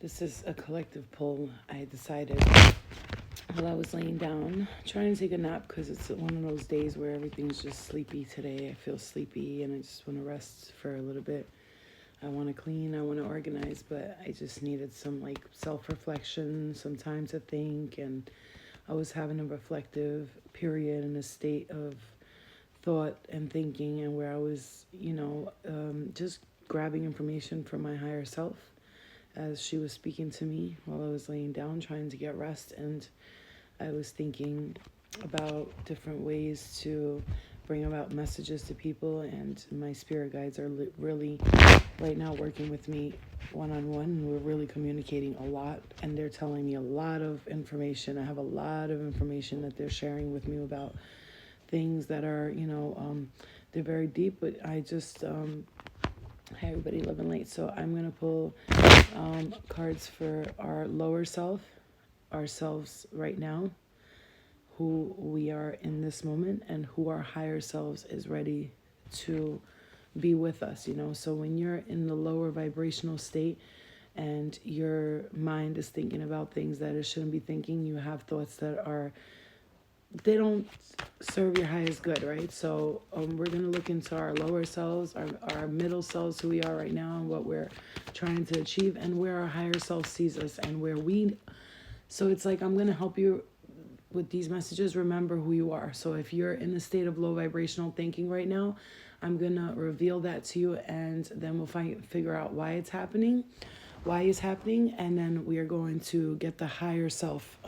This is a collective pull. I decided while I was laying down, trying to take a nap because it's one of those days where everything's just sleepy today. I feel sleepy and I just want to rest for a little bit. I want to clean, I want to organize, but I just needed some like self-reflection, some time to think, and I was having a reflective period in a state of thought and thinking, and where I was, just grabbing information from my higher self as she was speaking to me while I was laying down trying to get rest. And I was thinking about different ways to bring about messages to people, and my spirit guides are really right now working with me one-on-one, and we're really communicating a lot, and they're telling me a lot of information. I have a lot of information that they're sharing with me about things that are, they're very deep, but I just hi everybody, living late. So I'm gonna pull cards for our lower self, ourselves right now, who we are in this moment, and who our higher selves is ready to be with us. So when you're in the lower vibrational state and your mind is thinking about things that it shouldn't be thinking, you have thoughts that are, they don't serve your highest good, right? So we're going to look into our lower selves, our middle selves, who we are right now, and what we're trying to achieve, and where our higher self sees us, and where we. So it's like, I'm going to help you with these messages. Remember who you are. So if you're in a state of low vibrational thinking right now, I'm going to reveal that to you, and then we'll figure out why it's happening, and then we are going to get the higher self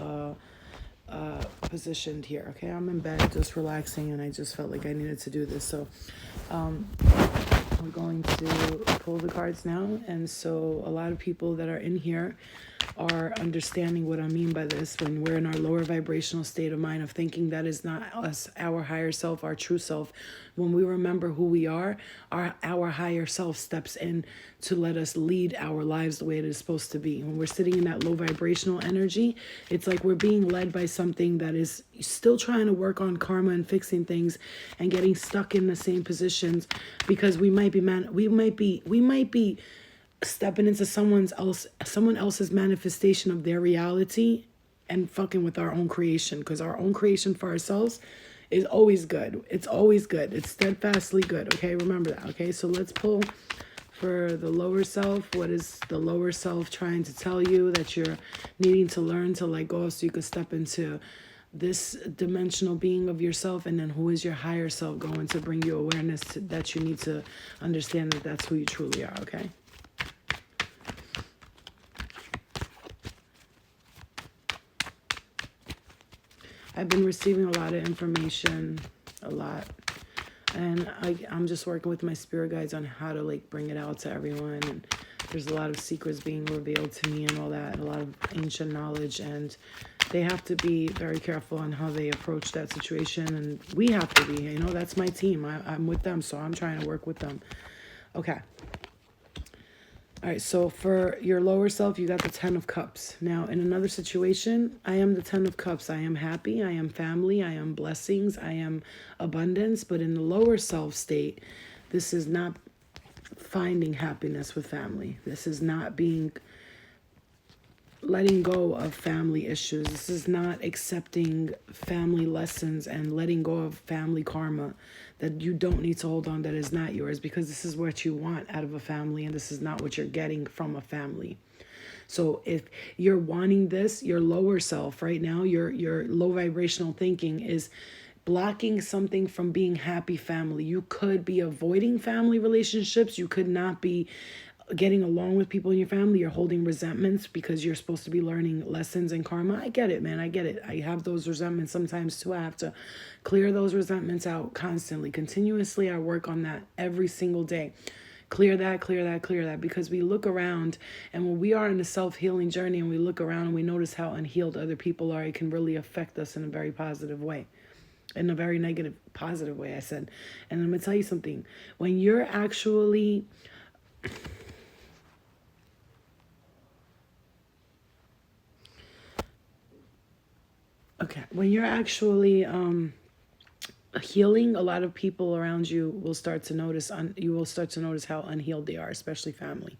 positioned here. Okay, I'm in bed just relaxing, and I just felt like I needed to do this. So we're going to pull the cards now. And so a lot of people that are in here are understanding what I mean by this. When we're in our lower vibrational state of mind of thinking, that is not us, our higher self, our true self. When we remember who we are, our higher self steps in to let us lead our lives the way it is supposed to be. When we're sitting in that low vibrational energy, it's like we're being led by something that is still trying to work on karma and fixing things, and getting stuck in the same positions, because we might be stepping into someone else's manifestation of their reality, and fucking with our own creation, because our own creation for ourselves is always good. It's always good. It's steadfastly good. Okay, remember that. Okay, so let's pull for the lower self. What is the lower self trying to tell you that you're needing to learn to let go of, so you could step into this dimensional being of yourself? And then who is your higher self going to bring you awareness that you need to understand that that's who you truly are. Okay, I've been receiving a lot of information, a lot. And I'm just working with my spirit guides on how to like bring it out to everyone. And there's a lot of secrets being revealed to me and all that, and a lot of ancient knowledge. And they have to be very careful on how they approach that situation. And we have to be, that's my team. I'm with them, so I'm trying to work with them. Okay. All right, so for your lower self, you got the 10 of Cups. Now, in another situation, I am the 10 of Cups. I am happy, I am family, I am blessings, I am abundance. But in the lower self state, this is not finding happiness with family. This is not letting go of family issues. This is not accepting family lessons and letting go of family karma that you don't need to hold on, that is not yours, because this is what you want out of a family, and this is not what you're getting from a family. So if you're wanting this, your lower self right now, your low vibrational thinking is blocking something from being happy family. You could be avoiding family relationships. You could not be getting along with people in your family. You're holding resentments because you're supposed to be learning lessons in karma. I get it, man. I get it. I have those resentments sometimes too. I have to clear those resentments out constantly, continuously. I work on that every single day. Clear that, because we look around, and when we are in a self-healing journey and we look around and we notice how unhealed other people are, it can really affect us in a very positive way. In a very negative, positive way, I said. And I'm going to tell you something. When you're actually when you're actually healing, a lot of people around you will start to notice. You will start to notice how unhealed they are, especially family.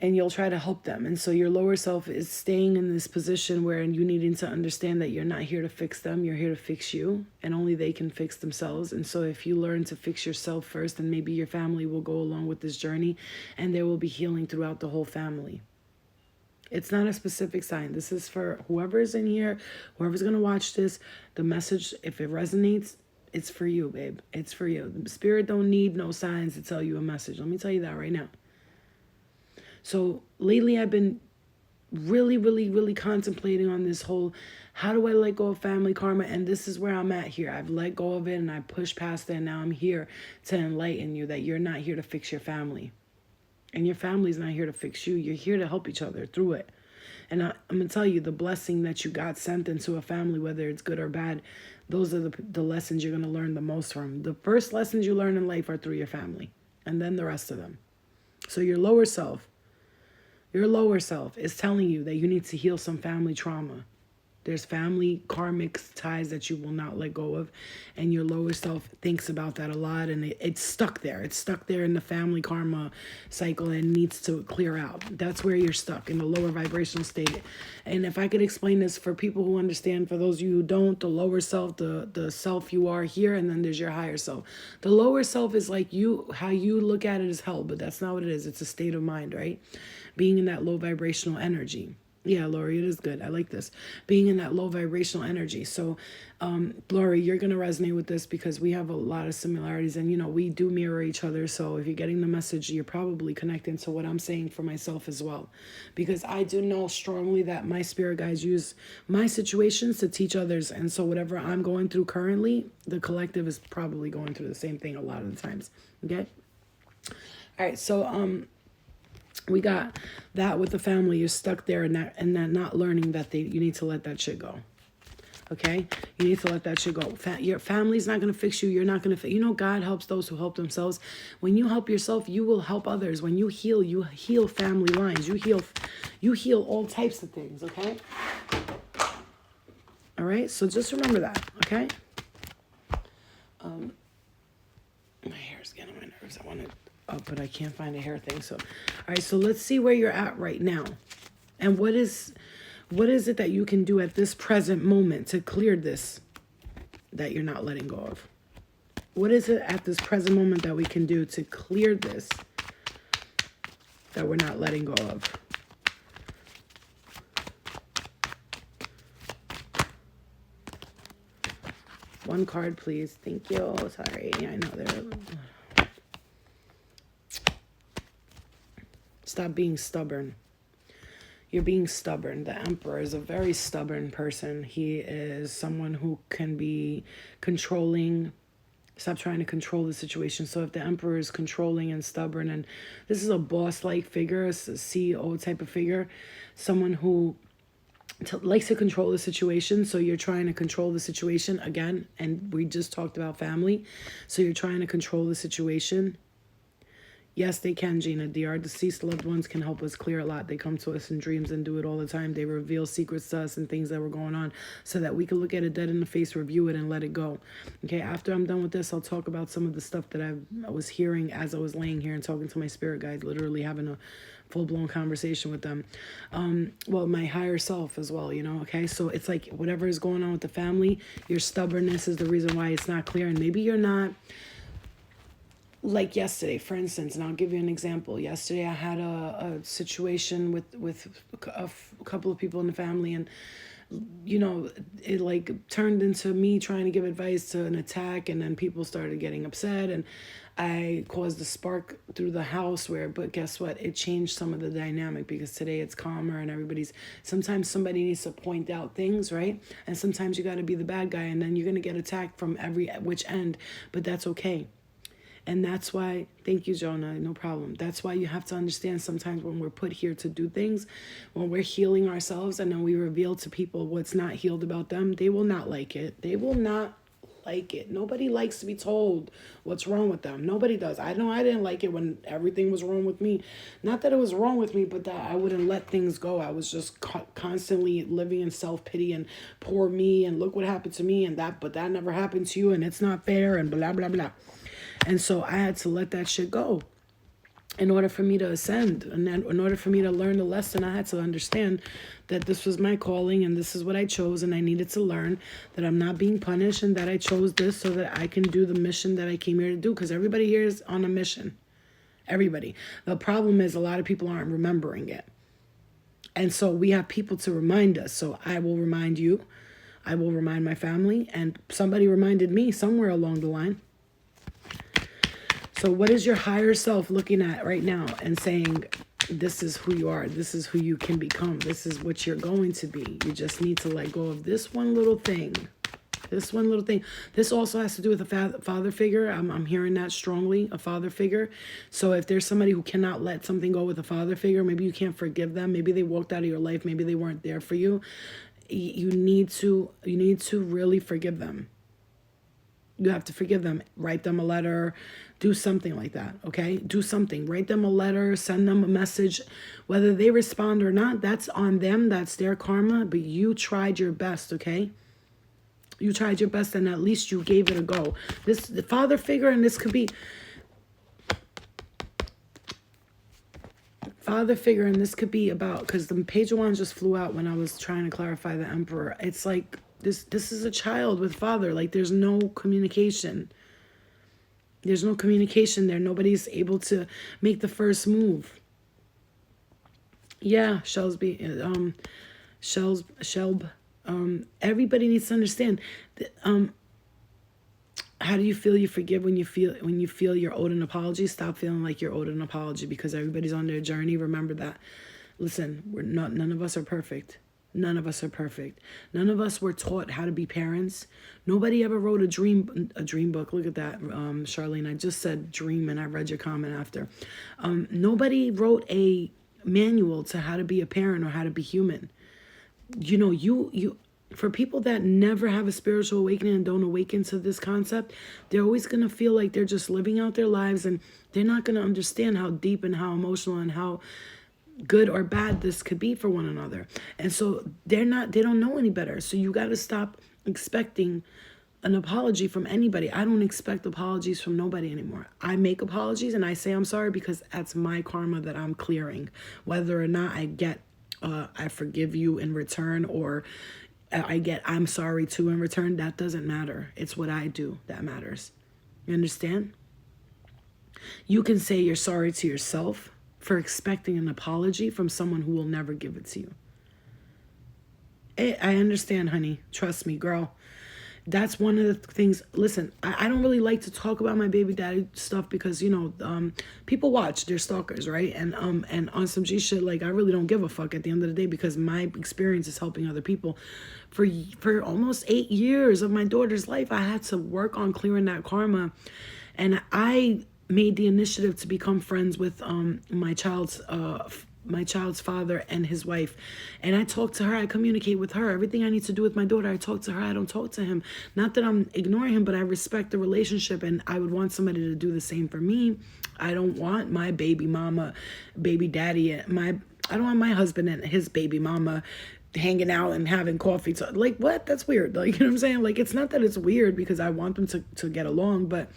and you'll try to help them. And so your lower self is staying in this position where you needing to understand that you're not here to fix them, you're here to fix you, and only they can fix themselves. And so if you learn to fix yourself first, then maybe your family will go along with this journey, and there will be healing throughout the whole family. It's not a specific sign. This is for whoever's in here, whoever's going to watch this. The message, if it resonates, it's for you, babe. It's for you. The spirit don't need no signs to tell you a message. Let me tell you that right now. So lately I've been really, really, really contemplating on this whole, how do I let go of family karma? And this is where I'm at here. I've let go of it and I pushed past it. And now I'm here to enlighten you that you're not here to fix your family. And your family's not here to fix you. You're here to help each other through it. And I'm going to tell you, the blessing that you got sent into a family, whether it's good or bad, those are the lessons you're going to learn the most from. The first lessons you learn in life are through your family. And then the rest of them. So your lower self is telling you that you need to heal some family trauma. There's family karmic ties that you will not let go of. And your lower self thinks about that a lot. And it's stuck there. It's stuck there in the family karma cycle and needs to clear out. That's where you're stuck, in the lower vibrational state. And if I could explain this for people who understand, for those of you who don't, the lower self, the self you are here, and then there's your higher self. The lower self is like you, how you look at it is hell, but that's not what it is. It's a state of mind, right? Being in that low vibrational energy. Yeah, Lori, it is good. I like this. Being in that low vibrational energy. So, Lori, you're going to resonate with this because we have a lot of similarities and, we do mirror each other. So if you're getting the message, you're probably connecting to what I'm saying for myself as well. Because I do know strongly that my spirit guides use my situations to teach others. And so whatever I'm going through currently, the collective is probably going through the same thing a lot of the times. Okay? All right. So, we got that with the family. You're stuck there and that not learning that you need to let that shit go. Okay? You need to let that shit go. Your family's not going to fix you. You're not going to God helps those who help themselves. When you help yourself, you will help others. When you heal family lines. You heal all types of things, okay? All right? So just remember that, okay? My hair's getting on my nerves. I want to but I can't find a hair thing. So, all right. So let's see where you're at right now, and what is it that you can do at this present moment to clear this that you're not letting go of? What is it at this present moment that we can do to clear this that we're not letting go of? One card, please. Thank you. Sorry. I know they're... Stop being stubborn. You're being stubborn. The Emperor is a very stubborn person. He is someone who can be controlling. Stop trying to control the situation. So if the Emperor is controlling and stubborn, and this is a boss-like figure, a CEO type of figure, someone who likes to control the situation. So you're trying to control the situation again. And we just talked about family. So you're trying to control the situation. Yes, they can, Gina. Our deceased loved ones can help us clear a lot. They come to us in dreams and do it all the time. They reveal secrets to us and things that were going on so that we can look at it dead in the face, review it, and let it go. Okay, after I'm done with this, I'll talk about some of the stuff that I was hearing as I was laying here and talking to my spirit guides, literally having a full-blown conversation with them. Well, my higher self as well, okay? So it's like whatever is going on with the family, your stubbornness is the reason why it's not clear. And maybe you're not... Like yesterday, for instance, and I'll give you an example. Yesterday, I had a situation with a couple of people in the family, and it like turned into me trying to give advice to an attack, and then people started getting upset, and I caused a spark through the house but guess what? It changed some of the dynamic because today it's calmer and sometimes somebody needs to point out things, right? And sometimes you got to be the bad guy, and then you're going to get attacked from which end, but that's okay. And that's why, thank you, Jonah, no problem. That's why you have to understand sometimes when we're put here to do things, when we're healing ourselves and then we reveal to people what's not healed about them, they will not like it. They will not like it. Nobody likes to be told what's wrong with them. Nobody does. I know I didn't like it when everything was wrong with me. Not that it was wrong with me, but that I wouldn't let things go. I was just constantly living in self-pity and poor me and look what happened to me but that never happened to you and it's not fair and blah, blah, blah. And so I had to let that shit go. in order for me to ascend, and then in order for me to learn the lesson, I had to understand that this was my calling and this is what I chose, and I needed to learn that I'm not being punished and that I chose this so that I can do the mission that I came here to do, because everybody here is on a mission. Everybody. The problem is a lot of people aren't remembering it. And so we have people to remind us. So I will remind you. I will remind my family. And somebody reminded me somewhere along the line. So what is your higher self looking at right now and saying, this is who you are. This is who you can become. This is what you're going to be. You just need to let go of this one little thing. This one little thing. This also has to do with a father figure. I'm hearing that strongly, a father figure. So if there's somebody who cannot let something go with a father figure, maybe you can't forgive them. Maybe they walked out of your life. Maybe they weren't there for you. You need to really forgive them. You have to forgive them. Write them a letter. Do something like that, okay? Do something. Write them a letter. Send them a message. Whether they respond or not, that's on them. That's their karma. But you tried your best, okay? You tried your best, and at least you gave it a go. The father figure, and this could be father figure, and this could be about, because the Page of Wands just flew out when I was trying to clarify the Emperor. It's like this is a child with father. Like, there's no communication. There's no communication there. Nobody's able to make the first move. Yeah, Shelb. Everybody needs to understand that, how do you feel you forgive when you feel you're owed an apology? Stop feeling like you're owed an apology, because everybody's on their journey. Remember that. Listen, none of us are perfect. None of us are perfect. None of us were taught how to be parents. Nobody ever wrote a dream book. Look at that, Charlene. I just said dream and I read your comment after. Nobody wrote a manual to how to be a parent or how to be human. You know, you for people that never have a spiritual awakening and don't awaken to this concept, they're always going to feel like they're just living out their lives, and they're not going to understand how deep and how emotional and how good or bad this could be for one another. And so they don't know any better. So you got to stop expecting an apology from anybody. I don't expect apologies from nobody anymore. I make apologies and I say I'm sorry because that's my karma that I'm clearing. Whether or not I get I forgive you in return, or I get I'm sorry too in return, that doesn't matter. It's what I do that matters. You understand? You can say you're sorry to yourself for expecting an apology from someone who will never give it to you. I understand, honey. Trust me, girl. That's one of the things. Listen, I don't really like to talk about my baby daddy stuff because, you know, people watch, they're stalkers, right? And on some G shit, like, I really don't give a fuck at the end of the day, because my experience is helping other people. For almost 8 years of my daughter's life, I had to work on clearing that karma. And I made the initiative to become friends with my child's father and his wife. And I talk to her. I communicate with her. Everything I need to do with my daughter, I talk to her. I don't talk to him. Not that I'm ignoring him, but I respect the relationship, and I would want somebody to do the same for me. I don't want my baby mama, baby daddy, I don't want my husband and his baby mama hanging out and having coffee. So, like, what? That's weird. Like, you know what I'm saying? Like, it's not that it's weird, because I want them to get along, but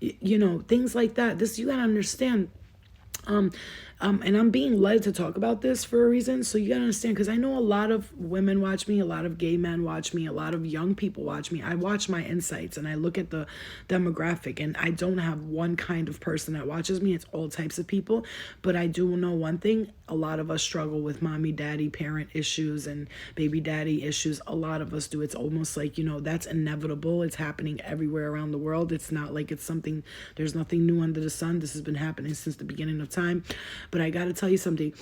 you know, things like that. This, you gotta understand. And I'm being led to talk about this for a reason. So you gotta understand, because I know a lot of women watch me, a lot of gay men watch me, a lot of young people watch me. I watch my insights and I look at the demographic, and I don't have one kind of person that watches me. It's all types of people. But I do know one thing. A lot of us struggle with mommy, daddy, parent issues and baby daddy issues. A lot of us do. It's almost like, you know, that's inevitable. It's happening everywhere around the world. It's not like it's something, there's nothing new under the sun. This has been happening since the beginning of time. But I got to tell you something.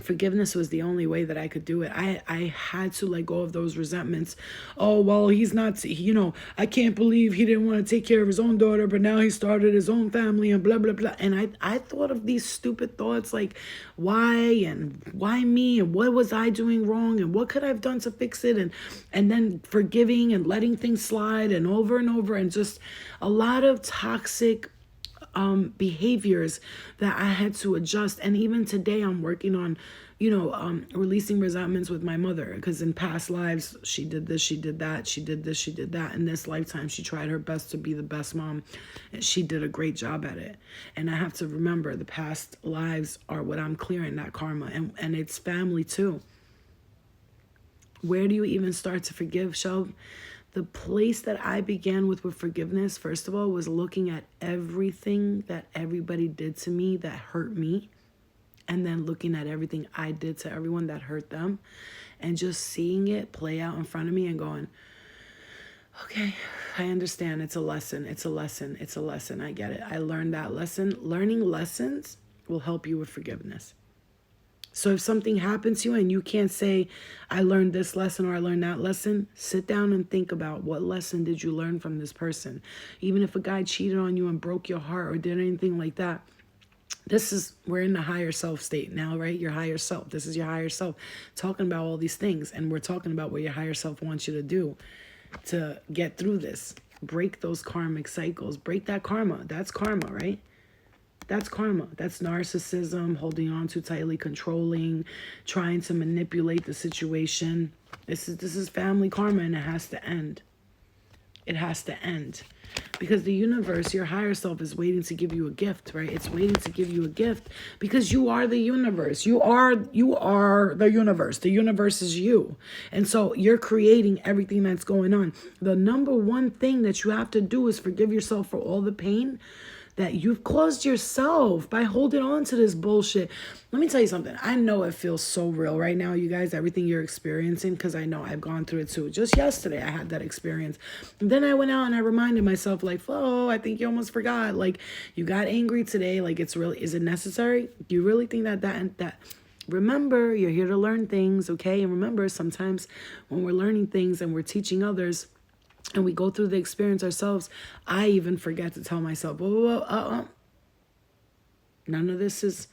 Forgiveness was the only way that I could do it. I had to let go of those resentments. Oh, well, he's not, you know, I can't believe he didn't want to take care of his own daughter, but now he started his own family and blah, blah, blah. And I thought of these stupid thoughts like, why and why me, and what was I doing wrong, and what could I have done to fix it, and then forgiving and letting things slide and over, and just a lot of toxic behaviors that I had to adjust. And even today I'm working on, releasing resentments with my mother, because in past lives she did this, she did that, she did this, she did that. In this lifetime she tried her best to be the best mom, and she did a great job at it. And I have to remember the past lives are what I'm clearing, that karma, and it's family too. Where do you even start to forgive, Shelv? The place that I began with forgiveness, first of all, was looking at everything that everybody did to me that hurt me, and then looking at everything I did to everyone that hurt them, and just seeing it play out in front of me and going, okay, I understand. It's a lesson. It's a lesson. It's a lesson. I get it. I learned that lesson. Learning lessons will help you with forgiveness. So if something happens to you and you can't say, I learned this lesson or I learned that lesson, sit down and think about, what lesson did you learn from this person? Even if a guy cheated on you and broke your heart or did anything like that, we're in the higher self state now, right? Your higher self. This is your higher self talking about all these things. And we're talking about what your higher self wants you to do to get through this. Break those karmic cycles. Break that karma. That's karma, right? That's karma. That's narcissism, holding on too tightly, controlling, trying to manipulate the situation. This is family karma, and it has to end. It has to end. Because the universe, your higher self, is waiting to give you a gift, right? It's waiting to give you a gift because you are the universe. You are the universe. The universe is you. And so you're creating everything that's going on. The number one thing that you have to do is forgive yourself for all the pain that you've caused yourself by holding on to this bullshit. Let me tell you something. I know it feels so real right now, you guys, everything you're experiencing, because I know I've gone through it too. Just yesterday, I had that experience. And then I went out and I reminded myself, like, Flo, I think you almost forgot. Like, you got angry today. Like, is it necessary? Do you really think that remember, you're here to learn things, okay? And remember, sometimes when we're learning things and we're teaching others, and we go through the experience ourselves, I even forget to tell myself, whoa, none of this is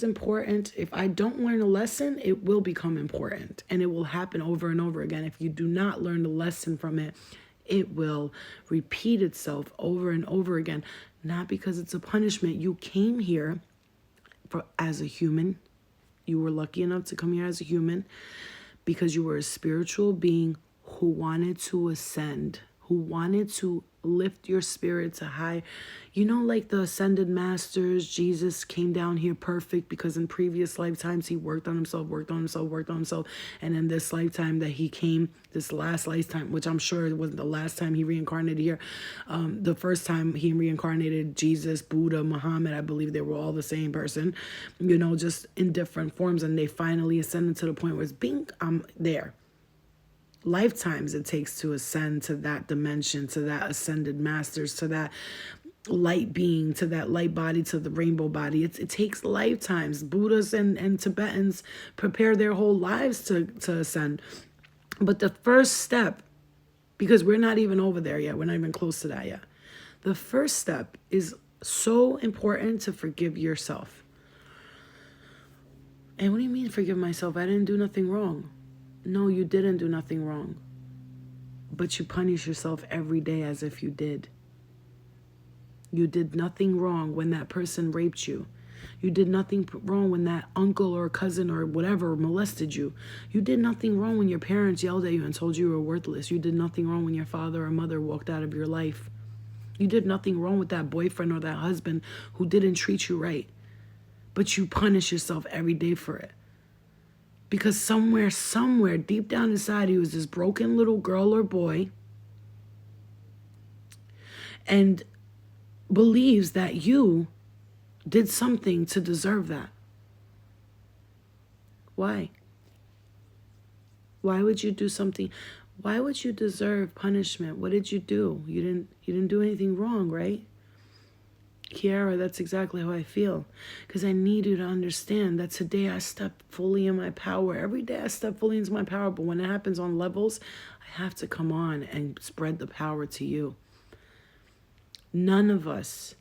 important. If I don't learn a lesson, it will become important, and it will happen over and over again. If you do not learn the lesson from it, it will repeat itself over and over again. Not because it's a punishment. You came here as a human. You were lucky enough to come here as a human because you were a spiritual being who wanted to ascend, who wanted to lift your spirit to high. You know, like the ascended masters, Jesus came down here perfect because in previous lifetimes he worked on himself. And in this lifetime that he came, this last lifetime, which I'm sure it wasn't the last time he reincarnated here. The first time he reincarnated, Jesus, Buddha, Muhammad, I believe they were all the same person, just in different forms. And they finally ascended to the point where it's bing, I'm there. Lifetimes it takes to ascend to that dimension, to that ascended masters, to that light being, to that light body, to the rainbow body. It takes lifetimes. Buddhas and Tibetans prepare their whole lives to ascend. But the first step, because we're not even over there yet, we're not even close to that yet. The first step is so important, to forgive yourself. And what do you mean forgive myself? I didn't do nothing wrong. No, you didn't do nothing wrong. But you punish yourself every day as if you did. You did nothing wrong when that person raped you. You did nothing wrong when that uncle or cousin or whatever molested you. You did nothing wrong when your parents yelled at you and told you were worthless. You did nothing wrong when your father or mother walked out of your life. You did nothing wrong with that boyfriend or that husband who didn't treat you right. But you punish yourself every day for it. Because somewhere deep down inside you is this broken little girl or boy and believes that you did something to deserve that. Why? Why would you do something? Why would you deserve punishment? What did you do? You didn't do anything wrong, right? Kiara, that's exactly how I feel. Because I need you to understand that today I step fully in my power. Every day I step fully into my power. But when it happens on levels, I have to come on and spread the power to you. None of us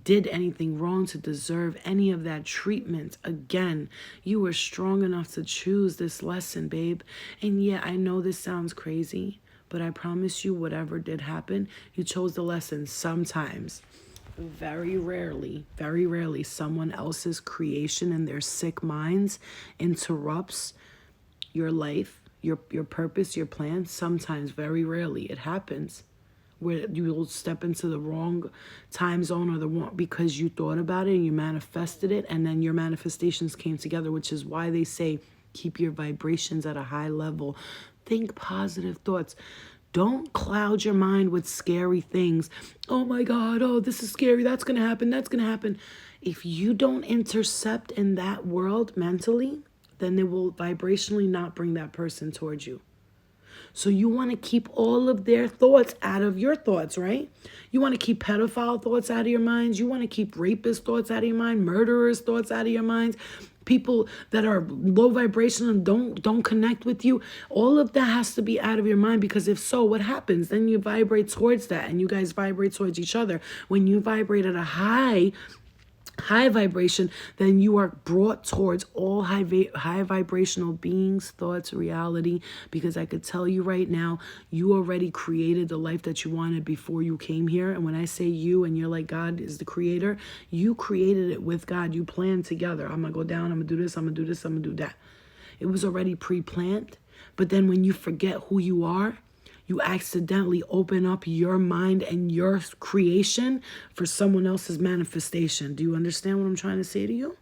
did anything wrong to deserve any of that treatment. Again, you were strong enough to choose this lesson, babe. And yeah, I know this sounds crazy, But I promise you, whatever did happen, you chose the lesson. Sometimes, very rarely, someone else's creation and their sick minds interrupts your life, your purpose, your plan. Sometimes, very rarely, it happens where you will step into the wrong time zone or the wrong, because you thought about it and you manifested it, and then your manifestations came together, which is why they say keep your vibrations at a high level. Think positive thoughts. Don't cloud your mind with scary things. Oh my God, oh, this is scary. That's going to happen. That's going to happen. If you don't intercept in that world mentally, then they will vibrationally not bring that person towards you. So you want to keep all of their thoughts out of your thoughts, right? You want to keep pedophile thoughts out of your minds. You want to keep rapist thoughts out of your mind, murderers thoughts out of your minds, people that are low vibrational and don't connect with you. All of that has to be out of your mind, because if so, what happens? Then you vibrate towards that and you guys vibrate towards each other. When you vibrate at a high vibration, then you are brought towards all high vibrational beings, thoughts, reality, because I could tell you right now, you already created the life that you wanted before you came here. And when I say you and you're like, God is the creator, you created it with God. You planned together. I'm gonna go down, I'm gonna do this, I'm gonna do this, I'm gonna do that. It was already pre-planned. But then when you forget who you are, you accidentally open up your mind and your creation for someone else's manifestation. Do you understand what I'm trying to say to you?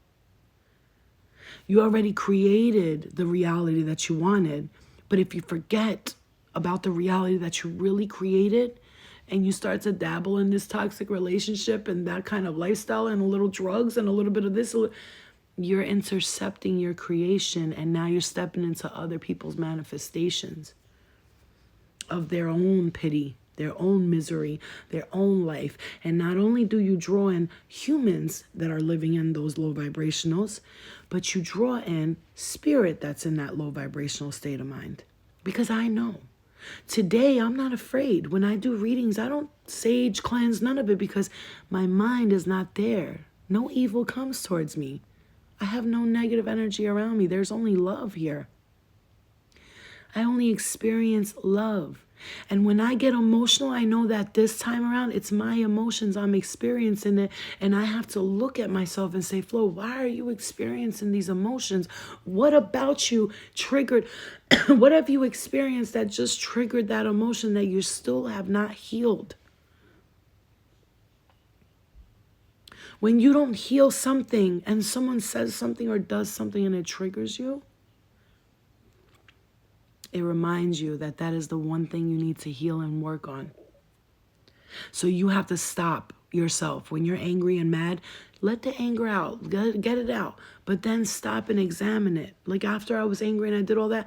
You already created the reality that you wanted. But if you forget about the reality that you really created, and you start to dabble in this toxic relationship and that kind of lifestyle and a little drugs and a little bit of this, you're intercepting your creation, and now you're stepping into other people's manifestations of their own pity, their own misery, their own life. And not only do you draw in humans that are living in those low vibrationals, but you draw in spirit that's in that low vibrational state of mind. Because I know. Today, I'm not afraid. When I do readings, I don't sage cleanse, none of it, because my mind is not there. No evil comes towards me. I have no negative energy around me. There's only love here. I only experience love. And when I get emotional, I know that this time around, it's my emotions. I'm experiencing it. And I have to look at myself and say, Flo, why are you experiencing these emotions? What about you triggered? What have you experienced that just triggered that emotion that you still have not healed? When you don't heal something and someone says something or does something and it triggers you, it reminds you that that is the one thing you need to heal and work on. So you have to stop yourself. When you're angry and mad, let the anger out. Get it out. But then stop and examine it. Like after I was angry and I did all that,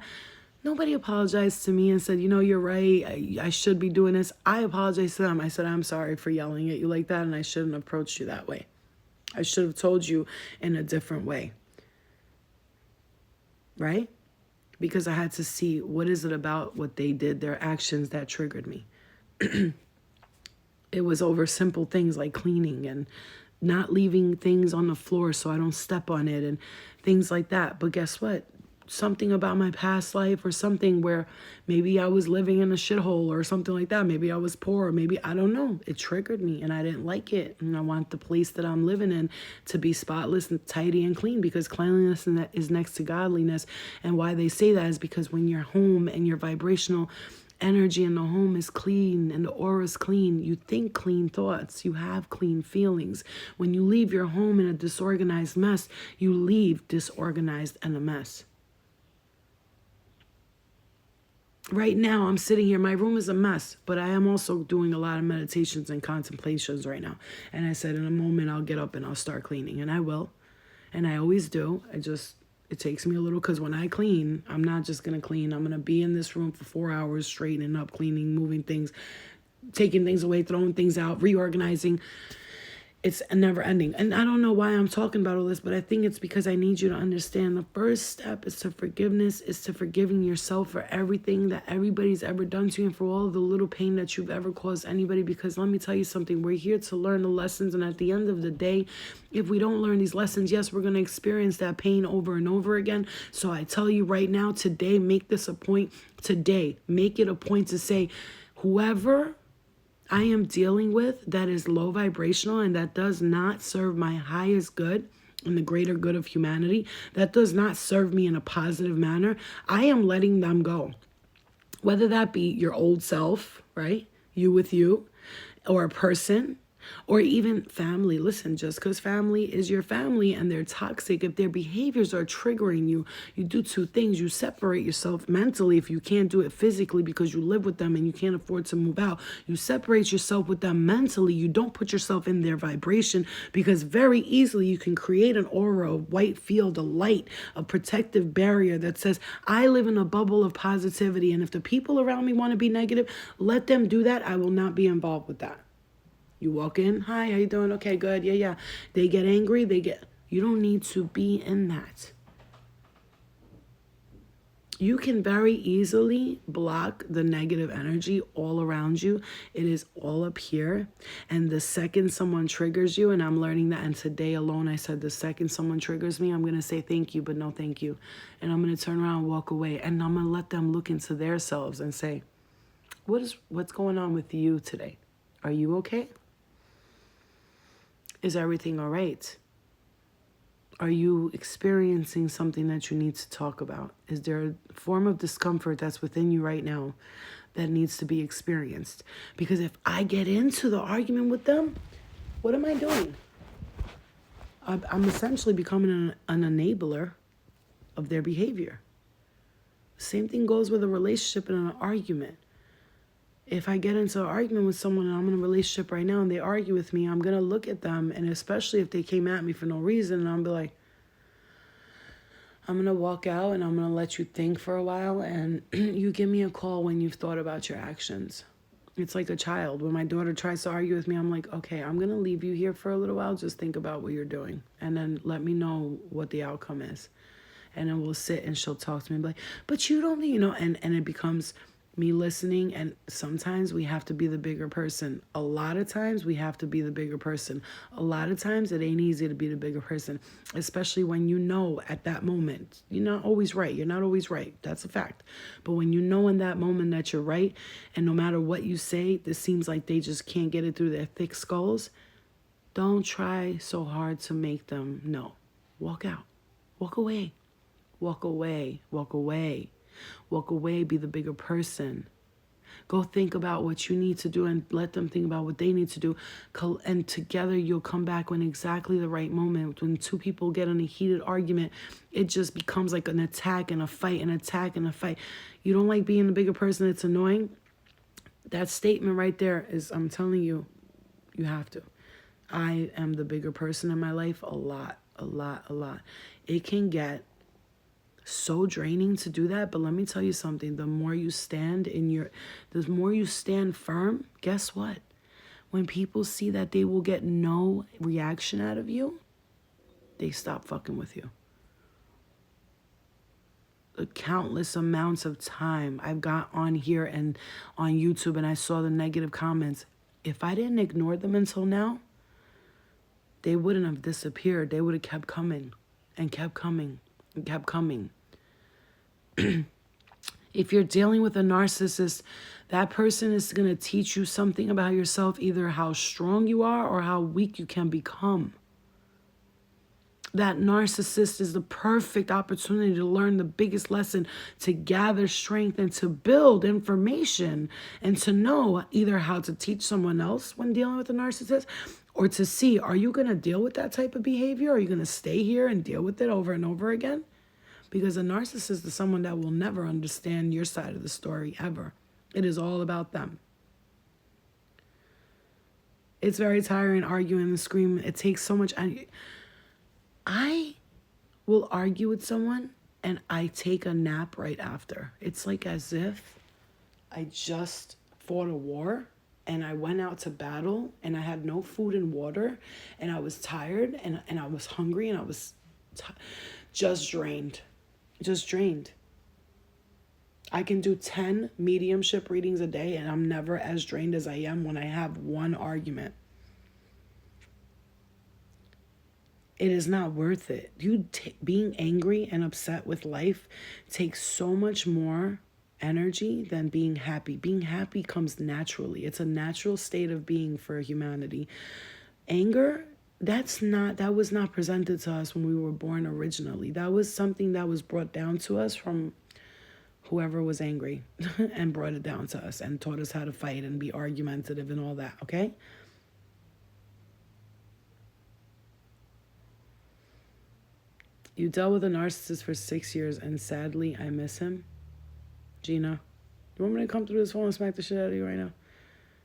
nobody apologized to me and said, you know, you're right. I should be doing this. I apologized to them. I said, I'm sorry for yelling at you like that, and I shouldn't have approached you that way. I should have told you in a different way. Right? Because I had to see, what is it about what they did, their actions, that triggered me. It was over simple things like cleaning and not leaving things on the floor so I don't step on it and things like that. But guess what? Something about my past life, or something where maybe I was living in a shithole or something like that. Maybe I was poor, or maybe, I don't know. It triggered me and I didn't like it. And I want the place that I'm living in to be spotless and tidy and clean, because cleanliness is next to godliness. And why they say that is because when you're home and your vibrational energy in the home is clean and the aura is clean, you think clean thoughts, you have clean feelings. When you leave your home in a disorganized mess, you leave disorganized and a mess. Right now, I'm sitting here. My room is a mess, but I am also doing a lot of meditations and contemplations right now. And I said, in a moment, I'll get up and I'll start cleaning. And I will. And I always do. It takes me a little, because when I clean, I'm not just going to clean. I'm going to be in this room for 4 hours, straightening up, cleaning, moving things, taking things away, throwing things out, reorganizing. it's never ending. And I don't know why I'm talking about all this, but I think it's because I need you to understand the first step is to forgiveness, is to forgiving yourself for everything that everybody's ever done to you and for all the little pain that you've ever caused anybody. Because let me tell you something, we're here to learn the lessons. And at the end of the day, if we don't learn these lessons, yes, we're going to experience that pain over and over again. So I tell you right now, today, make this a point. Today, make it a point to say, whoever I am dealing with that is low vibrational and that does not serve my highest good and the greater good of humanity, that does not serve me in a positive manner, I am letting them go. Whether that be your old self, right? You with you, or a person, or even family. Listen, just because family is your family and they're toxic, if their behaviors are triggering you, you do two things. You separate yourself mentally if you can't do it physically because you live with them and you can't afford to move out. You separate yourself with them mentally. You don't put yourself in their vibration because very easily you can create an aura, a white field, a light, a protective barrier that says, I live in a bubble of positivity. And if the people around me want to be negative, let them do that. I will not be involved with that. You walk in, hi, how you doing? Okay, good. Yeah. They get angry, you don't need to be in that. You can very easily block the negative energy all around you. It is all up here. And the second someone triggers you, and I'm learning that, and today alone I said the second someone triggers me, I'm going to say thank you, but no thank you. And I'm going to turn around and walk away. And I'm going to let them look into their selves and say, what's going on with you today? Are you okay? Is everything all right? Are you experiencing something that you need to talk about? Is there a form of discomfort that's within you right now that needs to be experienced? Because if I get into the argument with them, what am I doing? I'm essentially becoming an enabler of their behavior. Same thing goes with a relationship and an argument. If I get into an argument with someone and I'm in a relationship right now and they argue with me, I'm going to look at them, and especially if they came at me for no reason, and I'm be like, I'm going to walk out and I'm going to let you think for a while, and you give me a call when you've thought about your actions. It's like a child. When my daughter tries to argue with me, I'm like, okay, I'm going to leave you here for a little while. Just think about what you're doing and then let me know what the outcome is. And then we'll sit and she'll talk to me and be like, but you don't, and it becomes me listening. And sometimes we have to be the bigger person. A lot of times we have to be the bigger person. A lot of times it ain't easy to be the bigger person, especially when you know at that moment, you're not always right. You're not always right. That's a fact. But when you know in that moment that you're right, and no matter what you say, this seems like they just can't get it through their thick skulls, don't try so hard to make them know. Walk out. Walk away. Walk away. Walk away. Walk away, be the bigger person. Go think about what you need to do and let them think about what they need to do. And together you'll come back when exactly the right moment. When two people get in a heated argument, it just becomes like an attack and a fight, an attack and a fight. You don't like being the bigger person, it's annoying. That statement right there is, I'm telling you, you have to. I am the bigger person in my life a lot. It can get so draining to do that, but let me tell you something. The more you stand firm, guess what? When people see that they will get no reaction out of you, they stop fucking with you. The countless amounts of time I've got on here and on YouTube and I saw the negative comments. If I didn't ignore them until now, they wouldn't have disappeared. They would have kept coming and kept coming and kept coming. If you're dealing with a narcissist, that person is going to teach you something about yourself, either how strong you are or how weak you can become. That narcissist is the perfect opportunity to learn the biggest lesson, to gather strength and to build information and to know either how to teach someone else when dealing with a narcissist, or to see, are you going to deal with that type of behavior? Or are you going to stay here and deal with it over and over again? Because a narcissist is someone that will never understand your side of the story, ever. It is all about them. It's very tiring arguing and screaming. It takes so much. I will argue with someone and I take a nap right after. It's like as if I just fought a war and I went out to battle and I had no food and water and I was tired and I was hungry and I was just drained. Just drained. I can do 10 mediumship readings a day and I'm never as drained as I am when I have one argument. It is not worth it. Being angry and upset with life takes so much more energy than being happy. Being happy comes naturally. It's a natural state of being for humanity. Anger, that was not presented to us when we were born originally. That was something that was brought down to us from whoever was angry and brought it down to us and taught us how to fight and be argumentative and all that, okay? You dealt with a narcissist for 6 years and sadly, I miss him. Gina, you want me to come through this phone and smack the shit out of you right now?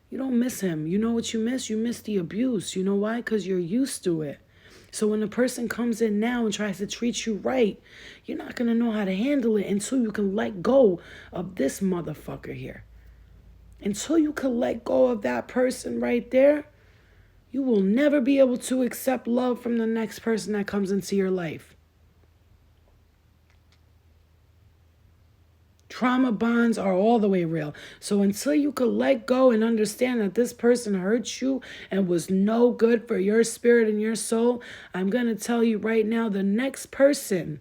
You don't miss him. You know what you miss? You miss the abuse. You know why? Because you're used to it. So when a person comes in now and tries to treat you right, you're not going to know how to handle it until you can let go of this motherfucker here. Until you can let go of that person right there, you will never be able to accept love from the next person that comes into your life. Trauma bonds are all the way real. So until you could let go and understand that this person hurt you and was no good for your spirit and your soul, I'm going to tell you right now, the next person,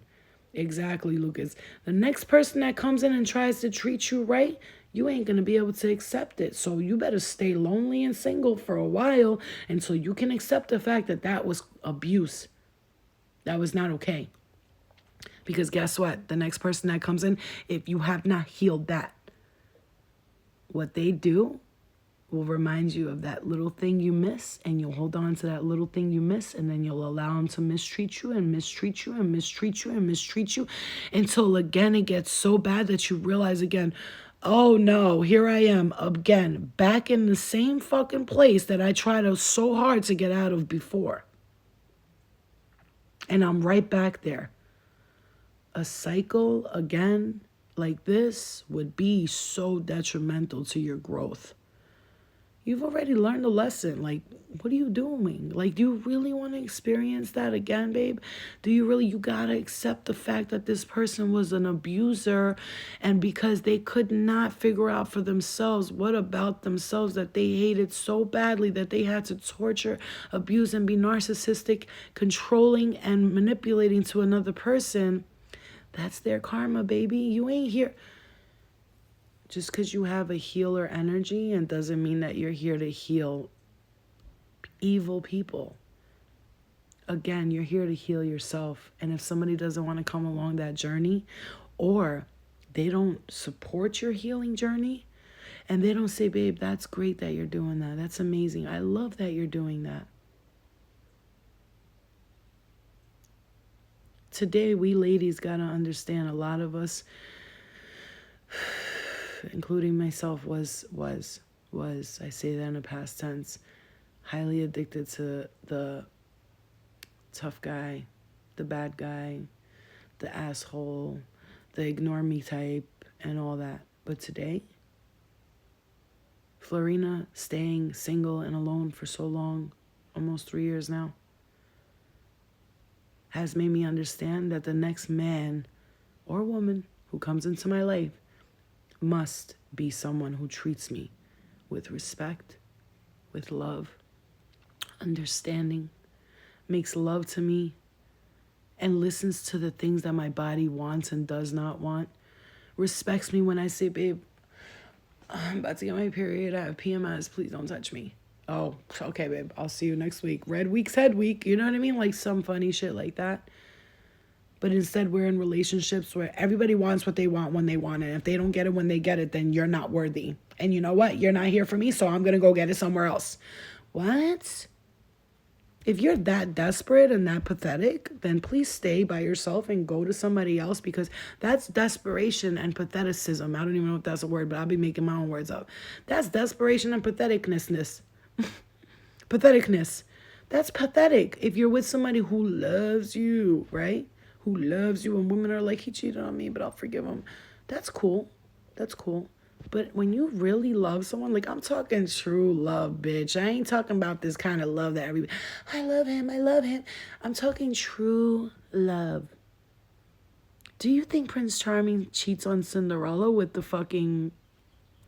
exactly, Lucas, the next person that comes in and tries to treat you right, you ain't going to be able to accept it. So you better stay lonely and single for a while until you can accept the fact that that was abuse. That was not okay. Because guess what? The next person that comes in, if you have not healed that, what they do will remind you of that little thing you miss, and you'll hold on to that little thing you miss, and then you'll allow them to mistreat you and mistreat you and mistreat you and mistreat you until again it gets so bad that you realize again, oh no, here I am again, back in the same fucking place that I tried so hard to get out of before. And I'm right back there. A cycle again like this would be so detrimental to your growth. You've already learned a lesson. Like, what are you doing? Like, do you really want to experience that again, babe? Do you really? You gotta accept the fact that this person was an abuser, and because they could not figure out for themselves what about themselves that they hated so badly that they had to torture, abuse, and be narcissistic, controlling, and manipulating to another person. That's their karma, baby. You ain't here. Just because you have a healer energy and doesn't mean that you're here to heal evil people. Again, you're here to heal yourself. And if somebody doesn't want to come along that journey, or they don't support your healing journey, and they don't say, babe, that's great that you're doing that. That's amazing. I love that you're doing that. Today, we ladies got to understand, a lot of us, including myself, was, I say that in a past tense, highly addicted to the tough guy, the bad guy, the asshole, the ignore me type, and all that. But today, Florina staying single and alone for so long, almost 3 years now, has made me understand that the next man or woman who comes into my life must be someone who treats me with respect, with love, understanding, makes love to me, and listens to the things that my body wants and does not want, respects me when I say, babe, I'm about to get my period, I have PMS, please don't touch me. Oh, okay, babe, I'll see you next week. Red week's head week, you know what I mean? Like some funny shit like that. But instead, we're in relationships where everybody wants what they want when they want it. And if they don't get it when they get it, then you're not worthy. And you know what? You're not here for me, so I'm going to go get it somewhere else. What? If you're that desperate and that pathetic, then please stay by yourself and go to somebody else, because that's desperation and patheticism. I don't even know if that's a word, but I'll be making my own words up. That's desperation and patheticness. Patheticness. That's pathetic. If you're with somebody who loves you, right? Who loves you, and women are like, he cheated on me, but I'll forgive him. That's cool. That's cool. But when you really love someone, like I'm talking true love, bitch. I ain't talking about this kind of love that everybody, I love him, I love him. I'm talking true love. Do you think Prince Charming cheats on Cinderella with the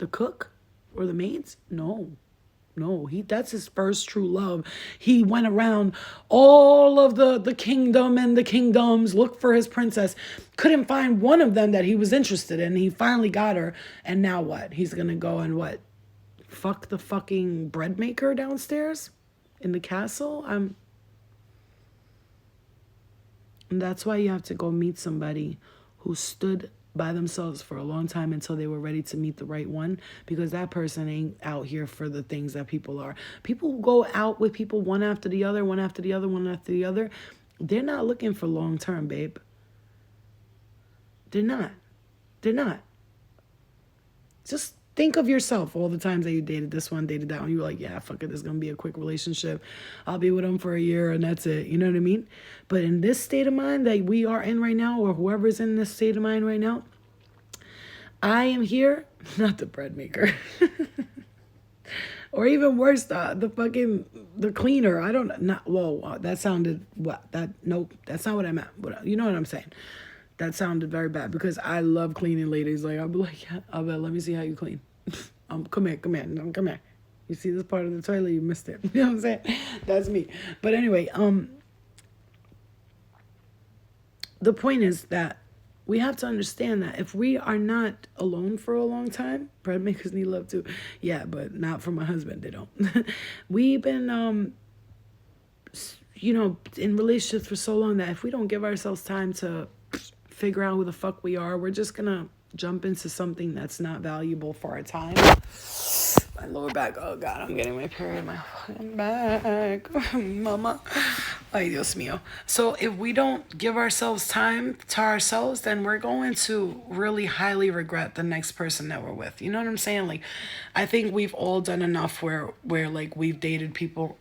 cook or the maids? No. No, that's his first true love. He went around all of the kingdom and the kingdoms, looked for his princess, couldn't find one of them that he was interested in. He finally got her, and now what? He's gonna go and what? Fuck the fucking bread maker downstairs in the castle? And that's why you have to go meet somebody who stood by themselves for a long time until they were ready to meet the right one, because that person ain't out here for the things that people are. People who go out with people one after the other, one after the other, one after the other, they're not looking for long term, babe. They're not. They're not. Just think of yourself, all the times that you dated this one, dated that one. You were like, yeah, fuck it, this is going to be a quick relationship. I'll be with him for a year and that's it. You know what I mean? But in this state of mind that we are in right now, or whoever's in this state of mind right now, I am here, not the bread maker. Or even worse, the cleaner. I don't, not, whoa, that sounded, nope, that's not what I meant. But you know what I'm saying? That sounded very bad, because I love cleaning ladies. Like, I'll be like, yeah, let me see how you clean. Come here. No, come here. You see this part of the toilet? You missed it. You know what I'm saying? That's me. But anyway, the point is that we have to understand that if we are not alone for a long time, bread makers need love too. Yeah, but not from my husband. They don't. We've been, in relationships for so long that if we don't give ourselves time to figure out who the fuck we are, we're just gonna jump into something that's not valuable for our time. My lower back, oh God, I'm getting my period, my fucking back, mama, ay Dios mío. So if we don't give ourselves time to ourselves, then we're going to really highly regret the next person that we're with. You know what I'm saying? Like, I think we've all done enough where like we've dated people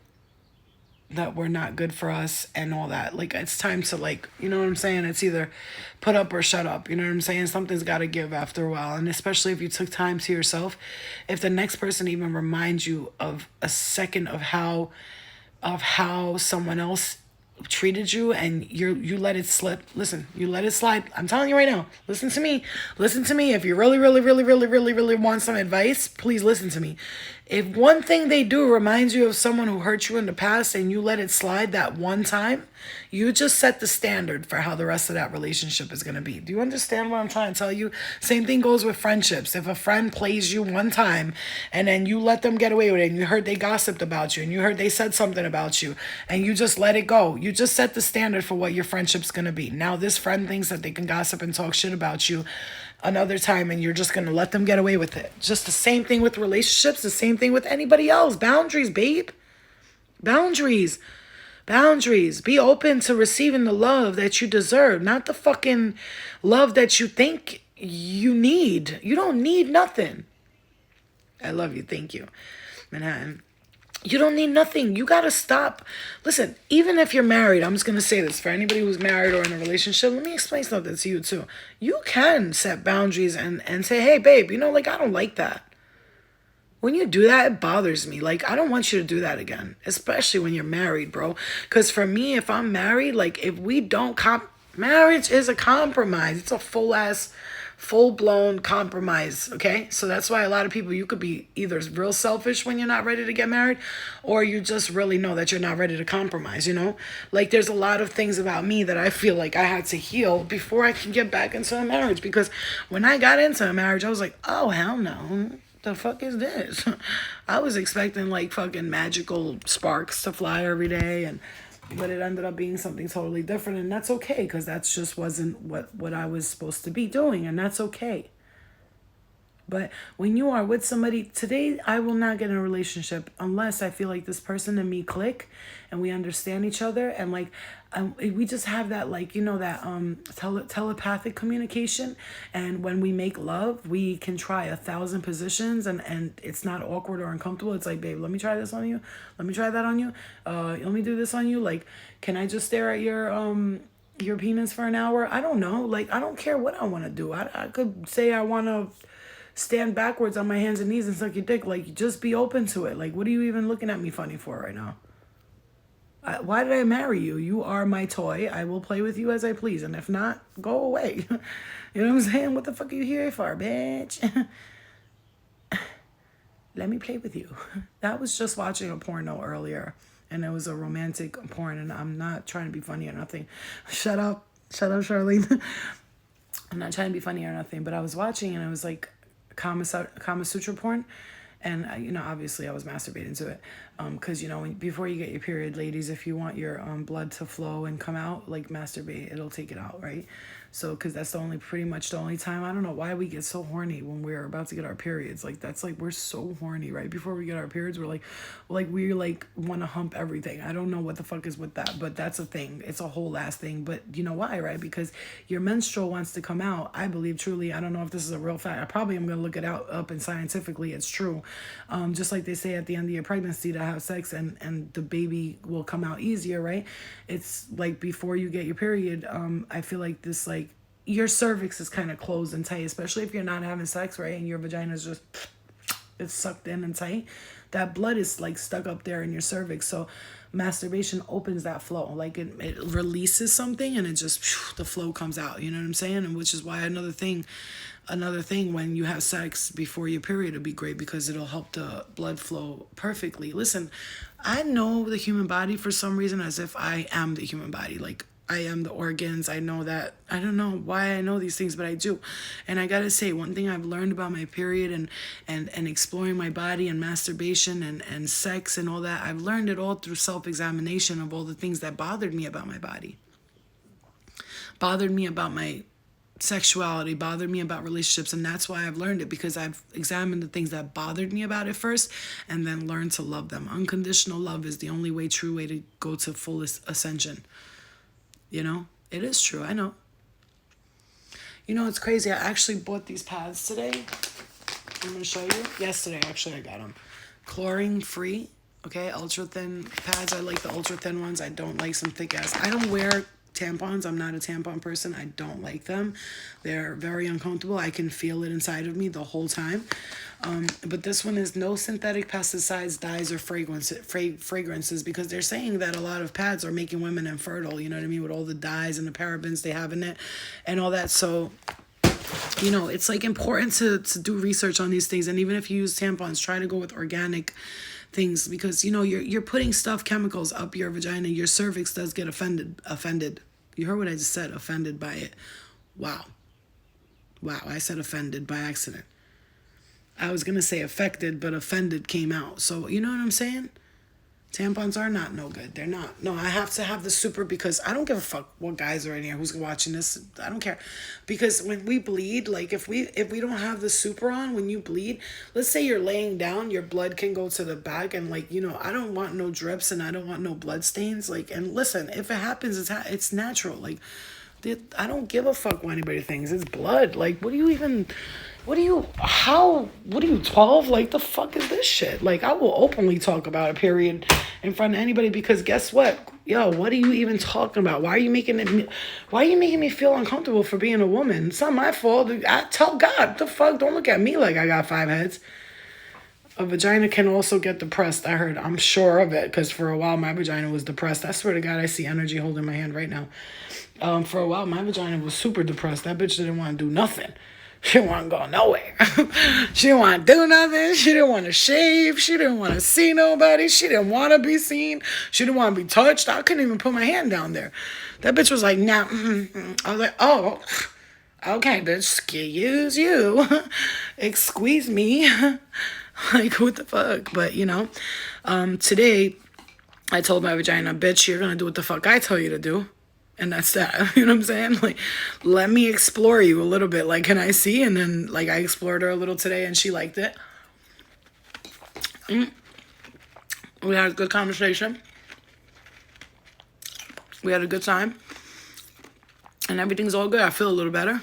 that were not good for us and all that. Like, it's time to, like, you know what I'm saying? It's either put up or shut up. You know what I'm saying? Something's got to give after a while. And especially if you took time to yourself, if the next person even reminds you of a second of how someone else treated you, and you let it slip. Listen, you let it slide. I'm telling you right now, listen to me. If you really want some advice, please listen to me. If one thing they do reminds you of someone who hurt you in the past and you let it slide that one time, you just set the standard for how the rest of that relationship is going to be. Do you understand what I'm trying to tell you? Same thing goes with friendships. If a friend plays you one time and then you let them get away with it, and you heard they gossiped about you, and you heard they said something about you, and you just let it go, you just set the standard for what your friendship's going to be. Now this friend thinks that they can gossip and talk shit about you another time, and you're just going to let them get away with it. Just the same thing with relationships, the same thing with anybody else. Boundaries, babe. Boundaries. Be open to receiving the love that you deserve, not the fucking love that you think you need. You don't need nothing. I love you. Thank you, Manhattan. You don't need nothing. You got to stop. Listen, even if you're married, I'm just going to say this for anybody who's married or in a relationship. Let me explain something to you too. You can set boundaries and say, hey, babe, like, I don't like that. When you do that, it bothers me. Like, I don't want you to do that again, especially when you're married, bro. Because for me, if I'm married, like, if we don't marriage is a compromise. It's a full-blown compromise, okay? So that's why a lot of people, you could be either real selfish when you're not ready to get married, or you just really know that you're not ready to compromise, Like, there's a lot of things about me that I feel like I had to heal before I can get back into a marriage. Because when I got into a marriage, I was like, oh, hell no. The fuck is this? I was expecting like fucking magical sparks to fly every day, but it ended up being something totally different, and that's okay, because that's just wasn't what I was supposed to be doing, and that's okay. But when you are with somebody, today I will not get in a relationship unless I feel like this person and me click and we understand each other, and like we just have that, like, that telepathic communication. And when we make love, we can try 1,000 positions and it's not awkward or uncomfortable. It's like, babe, let me try this on you. Let me try that on you. Let me do this on you. Like, can I just stare at your penis for an hour? I don't know. Like, I don't care what I want to do. I could say I want to stand backwards on my hands and knees and suck your dick. Like, just be open to it. Like, what are you even looking at me funny for right now? Why did I marry you? You are my toy. I will play with you as I please. And if not, go away. You know what I'm saying? What the fuck are you here for, bitch? Let me play with you. That was just watching a porno earlier. And it was a romantic porn. And I'm not trying to be funny or nothing. Shut up. Shut up, Charlene. I'm not trying to be funny or nothing. But I was watching and it was like Kama Sutra porn. And, obviously I was masturbating to it. Because, before you get your period, ladies, if you want your blood to flow and come out, like, masturbate. It'll take it out, right? So, because that's pretty much the only time. I don't know why we get so horny when we're about to get our periods. Like, that's like, we're so horny, right? Before we get our periods, we want to hump everything. I don't know what the fuck is with that, but that's a thing. It's a whole ass thing. But you know why, right? Because your menstrual wants to come out. I believe truly, I don't know if this is a real fact. I probably am going to look it up and scientifically it's true. Just like they say at the end of your pregnancy to have sex and the baby will come out easier, right? It's like before you get your period, I feel like this, like, your cervix is kind of closed and tight, especially if you're not having sex, right? And your vagina is just, it's sucked in and tight. That blood is like stuck up there in your cervix. So masturbation opens that flow. Like it releases something and it just, the flow comes out. You know what I'm saying? And which is why another thing, when you have sex before your period, it'll be great because it'll help the blood flow perfectly. Listen, I know the human body for some reason as if I am the human body. Like, I am the organs. I know that. I don't know why I know these things, but I do. And I gotta say, one thing I've learned about my period and exploring my body and masturbation and sex and all that, I've learned it all through self-examination of all the things that bothered me about my body. Bothered me about my sexuality, bothered me about relationships, and that's why I've learned it, because I've examined the things that bothered me about it first and then learned to love them. Unconditional love is the only true way to go to fullest ascension. It is true. I know. It's crazy. I actually bought these pads today. I'm going to show you. Yesterday, actually, I got them. Chlorine free. Okay. Ultra thin pads. I like the ultra thin ones. I don't like some thick ass. I don't wear tampons. I'm not a tampon person. I don't like them. They're very uncomfortable. I can feel it inside of me the whole time. But this one is no synthetic pesticides, dyes, or fragrances, because they're saying that a lot of pads are making women infertile, you know what I mean, with all the dyes and the parabens they have in it and all that. So, it's like important to do research on these things. And even if you use tampons, try to go with organic things, because, you're putting chemicals up your vagina. Your cervix does get offended. You heard what I just said, offended by it. Wow, I said offended by accident. I was going to say affected, but offended came out. So, you know what I'm saying? Tampons are not no good. They're not. No, I have to have the super, because I don't give a fuck what guys are in here who's watching this. I don't care. Because when we bleed, like if we don't have the super on, when you bleed, let's say you're laying down, your blood can go to the back, and like, I don't want no drips and I don't want no blood stains. Like, and listen, if it happens, it's natural. Like, I don't give a fuck what anybody thinks. It's blood. Like, what are you, 12? Like, the fuck is this shit? Like, I will openly talk about a period in front of anybody, because guess what? Yo, what are you even talking about? Why are you making me feel uncomfortable for being a woman? It's not my fault. I tell God, the fuck? Don't look at me like I got 5 heads. A vagina can also get depressed. I'm sure of it, because for a while my vagina was depressed. I swear to God, I see energy holding my hand right now. For a while, my vagina was super depressed. That bitch didn't want to do nothing. She didn't want to go nowhere. She didn't want to do nothing. She didn't want to shave. She didn't want to see nobody. She didn't want to be seen. She didn't want to be touched. I couldn't even put my hand down there. That bitch was like, nah. I was like, oh, okay, bitch, excuse you. Excuse me. Like, what the fuck? But, today, I told my vagina, bitch, you're going to do what the fuck I tell you to do. And that's that. You know what I'm saying? Like, let me explore you a little bit. Like, can I see? And then, like, I explored her a little today, and she liked it. We had a good conversation. We had a good time. And everything's all good. I feel a little better.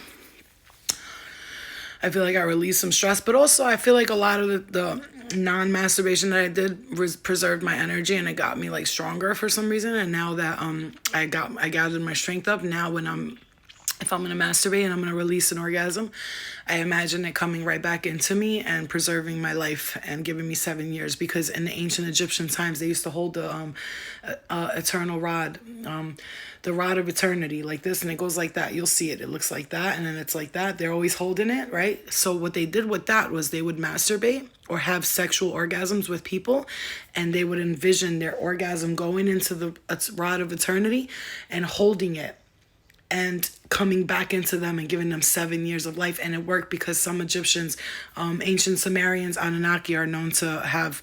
I feel like I released some stress. But also, I feel like a lot of the non-masturbation that I did preserved my energy, and it got me like stronger for some reason. And now that I gathered my strength up, now when I'm if I'm going to masturbate and I'm going to release an orgasm, I imagine it coming right back into me and preserving my life and giving me 7 years. Because in the ancient Egyptian times, they used to hold the eternal rod, the rod of eternity, like this, and it goes like that. You'll see it. It looks like that, and then it's like that. They're always holding it, right? So what they did with that was they would masturbate or have sexual orgasms with people, and they would envision their orgasm going into the rod of eternity and holding it and coming back into them and giving them 7 years of life. And it worked because some Egyptians, ancient Sumerians, Anunnaki, are known to have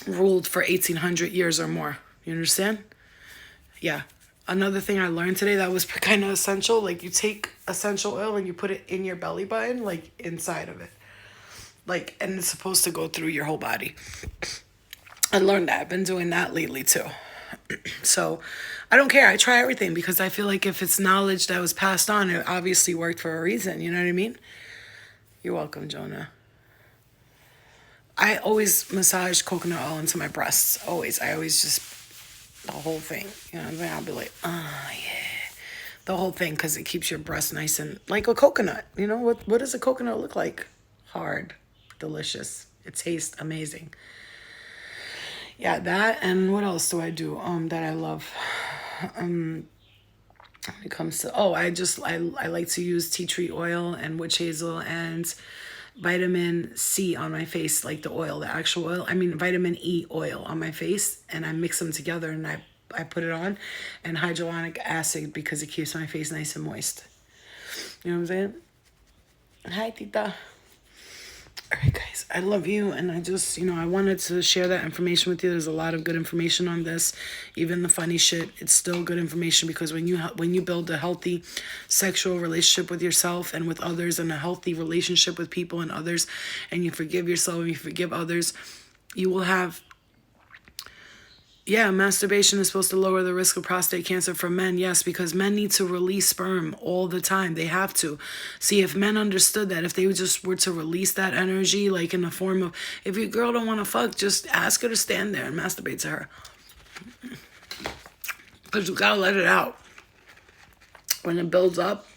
ruled for 1800 years or more. You understand? Yeah. Another thing I learned today that was kind of essential, like you take essential oil and you put it in your belly button, like inside of it. Like, and it's supposed to go through your whole body. I learned that. I've been doing that lately too. So I don't care. I try everything because I feel like if it's knowledge that was passed on, it obviously worked for a reason. You know what I mean? You're welcome, Jonah. I always massage coconut oil into my breasts. Always. I always just, the whole thing. You know what I mean? I'll be like, oh, yeah. The whole thing, because it keeps your breast nice and like a coconut. You know, what does a coconut look like? Hard. Delicious. It tastes amazing. Yeah, that, and what else do I do that I love? When it comes to, I like to use tea tree oil and witch hazel and vitamin C on my face, like the oil, the actual oil. I mean, vitamin E oil on my face, and I mix them together and I put it on, and hyaluronic acid because it keeps my face nice and moist. You know what I'm saying? Hi, Tita. All right, guys, I love you, and I just, I wanted to share that information with you. There's a lot of good information on this, even the funny shit. It's still good information because when you build a healthy sexual relationship with yourself and with others, and a healthy relationship with people and others, and you forgive yourself and you forgive others, you will have. Yeah, masturbation is supposed to lower the risk of prostate cancer for men. Yes, because men need to release sperm all the time. They have to. See, if men understood that, if they just were to release that energy, like in the form of, if your girl don't want to fuck, just ask her to stand there and masturbate to her. Because you gotta let it out. When it builds up,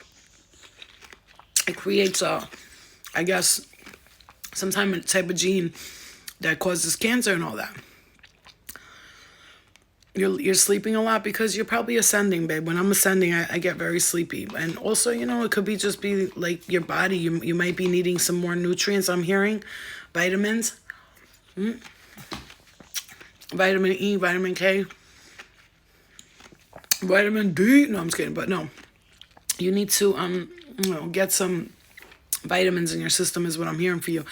it creates I guess, some type of gene that causes cancer and all that. You're sleeping a lot because you're probably ascending, babe. When I'm ascending, I get very sleepy. And also, it could be like your body. You might be needing some more nutrients, I'm hearing. Vitamins. Vitamin E, vitamin K. Vitamin D. No, I'm just kidding. But no. You need to get some vitamins in your system is what I'm hearing for you.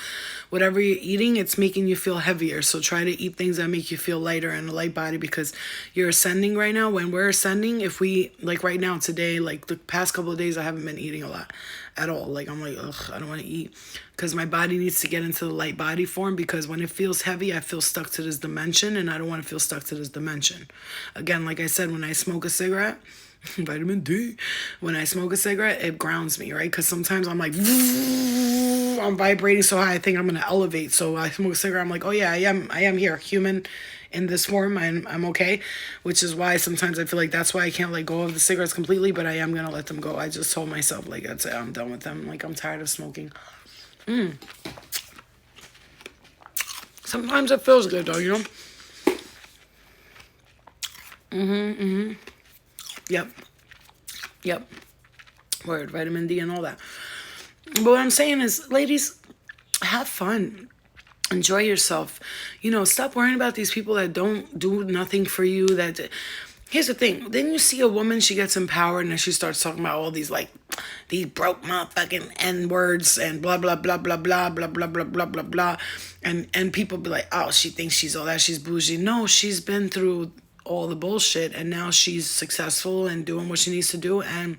Whatever you're eating, it's making you feel heavier. So try to eat things that make you feel lighter and a light body because you're ascending right now. When we're ascending, if we, like right now, today, like the past couple of days, I haven't been eating a lot at all. Like I'm like, ugh, I don't want to eat because my body needs to get into the light body form because when it feels heavy, I feel stuck to this dimension and I don't want to feel stuck to this dimension. Again, like I said, when I smoke a cigarette, vitamin D. When I smoke a cigarette, it grounds me, right? Because sometimes I'm like, I'm vibrating so high, I think I'm gonna elevate. So I smoke a cigarette, I'm like, oh yeah, I am here, human in this form, and I'm okay. Which is why sometimes I feel like that's why I can't let go of the cigarettes completely, but I am gonna let them go. I just told myself, like, that's it, I'm done with them. Like, I'm tired of smoking. Sometimes it feels good though, Yep. Word, vitamin D and all that. But what I'm saying is, ladies, have fun. Enjoy yourself. Stop worrying about these people that don't do nothing for you. Here's the thing. Then you see a woman, she gets empowered, and then she starts talking about all these, like, these broke motherfucking N-words and blah, blah, blah, blah, blah, blah, blah, blah, blah, blah, blah. And people be like, oh, she thinks she's all that. She's bougie. No, she's been through all the bullshit, and now she's successful and doing what she needs to do, and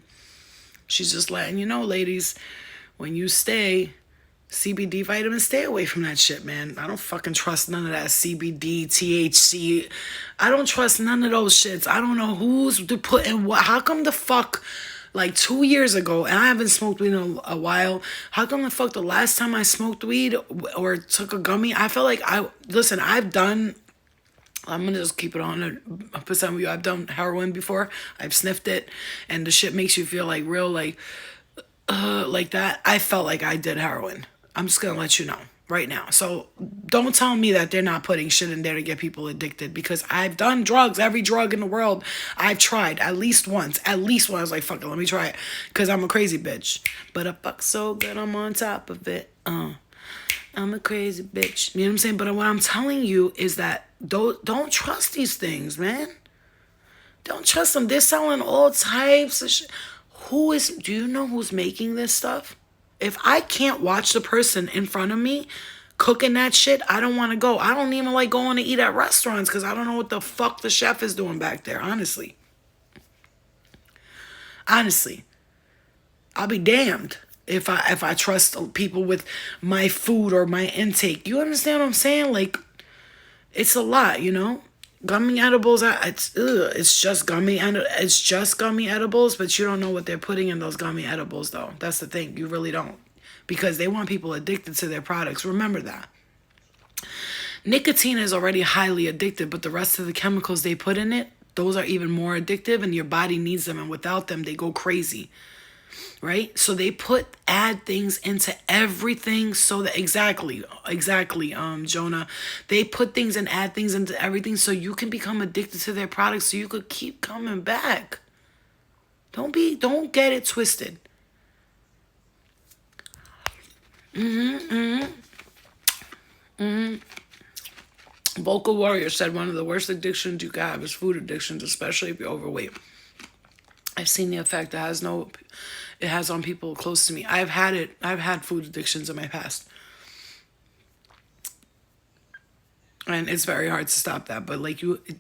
she's just letting you know, ladies, when you stay CBD vitamins, stay away from that shit, man. I don't fucking trust none of that CBD, THC. I don't trust none of those shits. I don't know who's putting what. How come the fuck, like 2 years ago, and I haven't smoked weed in a while, how come the fuck the last time I smoked weed or took a gummy, I felt like I've done I'm gonna just keep it on for some of you. I've done heroin before. I've sniffed it, and the shit makes you feel like real, like that. I felt like I did heroin. I'm just gonna let you know right now. So don't tell me that they're not putting shit in there to get people addicted, because I've done drugs, every drug in the world. I've tried at least once. At least once I was like, fuck it, let me try it, because I'm a crazy bitch. But I fuck so good, I'm on top of it. I'm a crazy bitch. You know what I'm saying? But what I'm telling you is that don't trust these things, man. Don't trust them. They're selling all types of shit. Do you know who's making this stuff? If I can't watch the person in front of me cooking that shit, I don't want to go. I don't even like going to eat at restaurants because I don't know what the fuck the chef is doing back there, honestly. Honestly. I'll be damned if I trust people with my food or my intake. You understand what I'm saying? Like, it's a lot, you know? Gummy edibles, it's just gummy edibles, but you don't know what they're putting in those gummy edibles, though. That's the thing. You really don't. Because they want people addicted to their products. Remember that. Nicotine is already highly addictive, but the rest of the chemicals they put in it, those are even more addictive, and your body needs them, and without them, they go crazy. Right? So they add things into everything so that exactly, Jonah. They put things and add things into everything so you can become addicted to their products so you could keep coming back. Don't get it twisted. Vocal Warrior said one of the worst addictions you can have is food addictions, especially if you're overweight. I've seen the effect it has on people close to me. I've had food addictions in my past. And it's very hard to stop that. But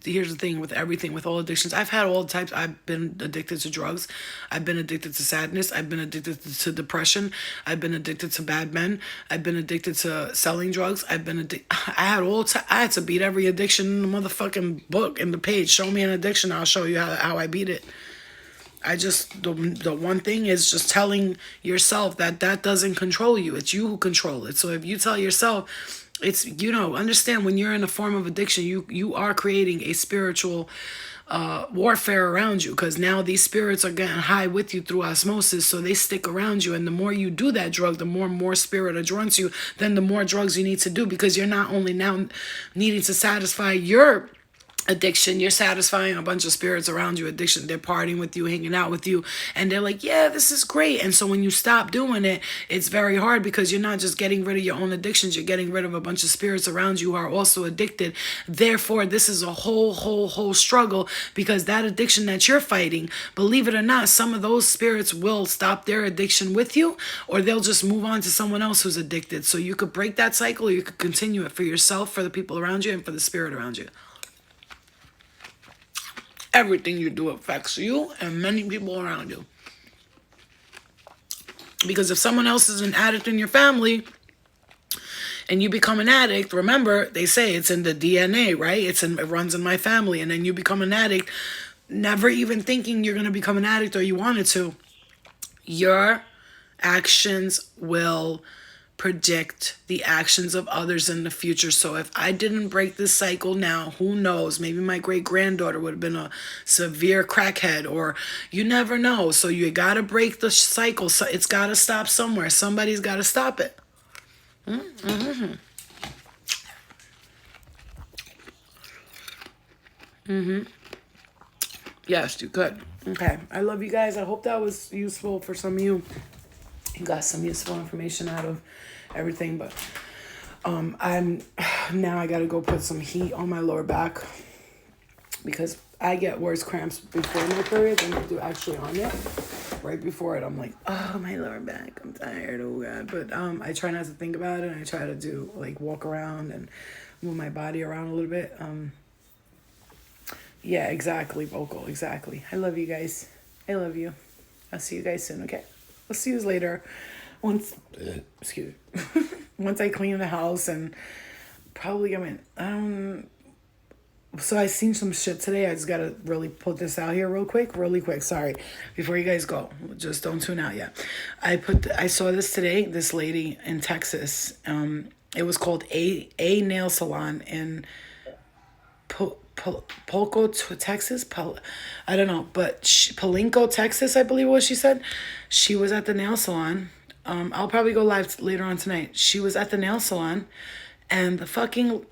here's the thing with everything, with all addictions. I've had all types. I've been addicted to drugs. I've been addicted to sadness. I've been addicted to depression. I've been addicted to bad men. I've been addicted to selling drugs. I had to beat every addiction in the motherfucking book, in the page. Show me an addiction, I'll show you how I beat it. The one thing is just telling yourself that doesn't control you. It's you who control it. So if you tell yourself, understand when you're in a form of addiction, you are creating a spiritual warfare around you, because now these spirits are getting high with you through osmosis, so they stick around you. And the more you do that drug, the more spirit are drawn to you, then the more drugs you need to do, because you're not only now needing to satisfy your addiction, you're satisfying a bunch of spirits around you. Addiction, they're partying with you, hanging out with you, and they're like, yeah, this is great. And so when you stop doing it, it's very hard, because you're not just getting rid of your own addictions, you're getting rid of a bunch of spirits around you who are also addicted. Therefore, this is a whole struggle, because that addiction that you're fighting, believe it or not, some of those spirits will stop their addiction with you, or they'll just move on to someone else who's addicted. So you could break that cycle, or you could continue it for yourself, for the people around you, and for the spirit around you. Everything you do affects you and many people around you. Because if someone else is an addict in your family and you become an addict, remember, they say it's in the DNA, right? It runs in my family. And then you become an addict, never even thinking you're going to become an addict or you wanted to. Your actions will predict the actions of others in the future. So if I didn't break this cycle now, who knows? Maybe my great-granddaughter would have been a severe crackhead, or you never know. So you got to break the cycle. So it's got to stop somewhere. Somebody's got to stop it. Yes, you could. Okay. I love you guys. I hope that was useful for some of you. You got some useful information out of everything, but I gotta go put some heat on my lower back, because I get worse cramps before my period than I do actually on it. Right before it, I'm like, oh, my lower back, I'm tired, oh God. But I try not to think about it, and I try to do walk around and move my body around a little bit. Yeah, exactly, vocal, exactly. I love you guys. I love you. I'll see you guys soon, okay? I'll see you later. Once I clean the house, and probably, so I seen some shit today. I just gotta really put this out here really quick. Sorry, before you guys go, just don't tune out yet. I saw this today. This lady in Texas. It was called a nail salon in Texas. I don't know, but Palenco, Texas, I believe what she said. She was at the nail salon. I'll probably go live later on tonight. She was at the nail salon, and the fucking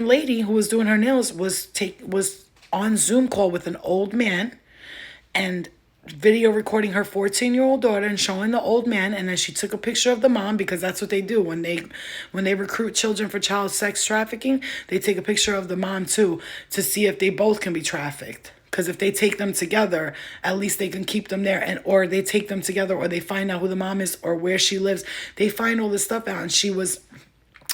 lady who was doing her nails was on Zoom call with an old man, and video recording her 14-year-old daughter and showing the old man, and then she took a picture of the mom, because that's what they do when they recruit children for child sex trafficking. They take a picture of the mom too, to see if they both can be trafficked, because if they take them together, at least they can keep them there. And or they take them together, or they find out who the mom is or where she lives. They find all this stuff out, and she was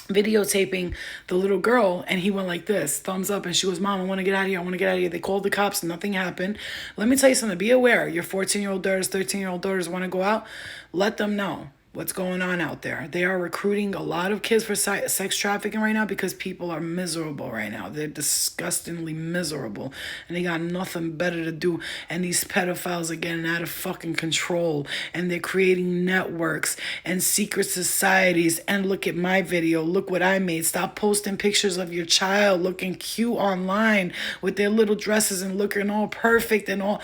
videotaping the little girl, and he went like this, thumbs up, and she goes, "Mom, I want to get out of here. I want to get out of here." They called the cops. Nothing happened. Let me tell you something. Be aware. Your 14-year-old daughters, 13-year-old daughters want to go out. Let them know what's going on out there. They are recruiting a lot of kids for sex trafficking right now, because people are miserable right now. They're disgustingly miserable, and they got nothing better to do. And these pedophiles are getting out of fucking control, and they're creating networks and secret societies. And look at my video. Look what I made. Stop posting pictures of your child looking cute online with their little dresses and looking all perfect and all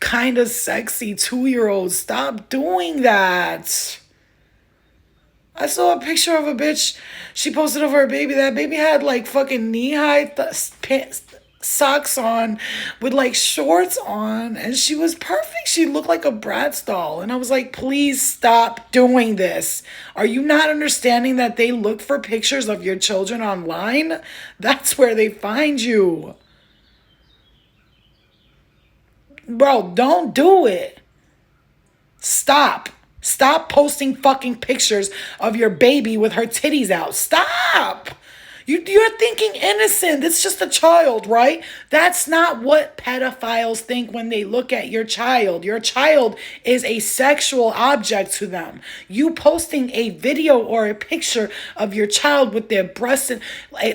kind of sexy 2-year-olds. Stop doing that. I saw a picture of a bitch. She posted of her baby. That baby had like fucking knee-high socks on with like shorts on. And she was perfect. She looked like a Bratz doll. And I was like, please stop doing this. Are you not understanding that they look for pictures of your children online? That's where they find you. Bro, don't do it. Stop. Stop posting fucking pictures of your baby with her titties out. Stop. You're thinking innocent. It's just a child, right? That's not what pedophiles think when they look at your child. Your child is a sexual object to them. You posting a video or a picture of your child with their breasts.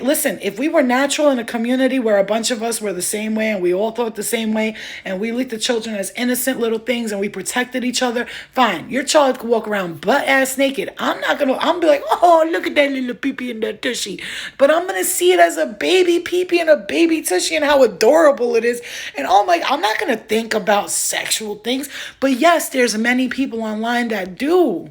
Listen, if we were natural in a community where a bunch of us were the same way and we all thought the same way and we looked at children as innocent little things and we protected each other, fine. Your child could walk around butt ass naked. I'm be like, oh, look at that little pee-pee and that tushy. But I'm going to see it as a baby pee-pee and a baby tushy and how adorable it is. And oh my, I'm not going to think about sexual things. But yes, there's many people online that do.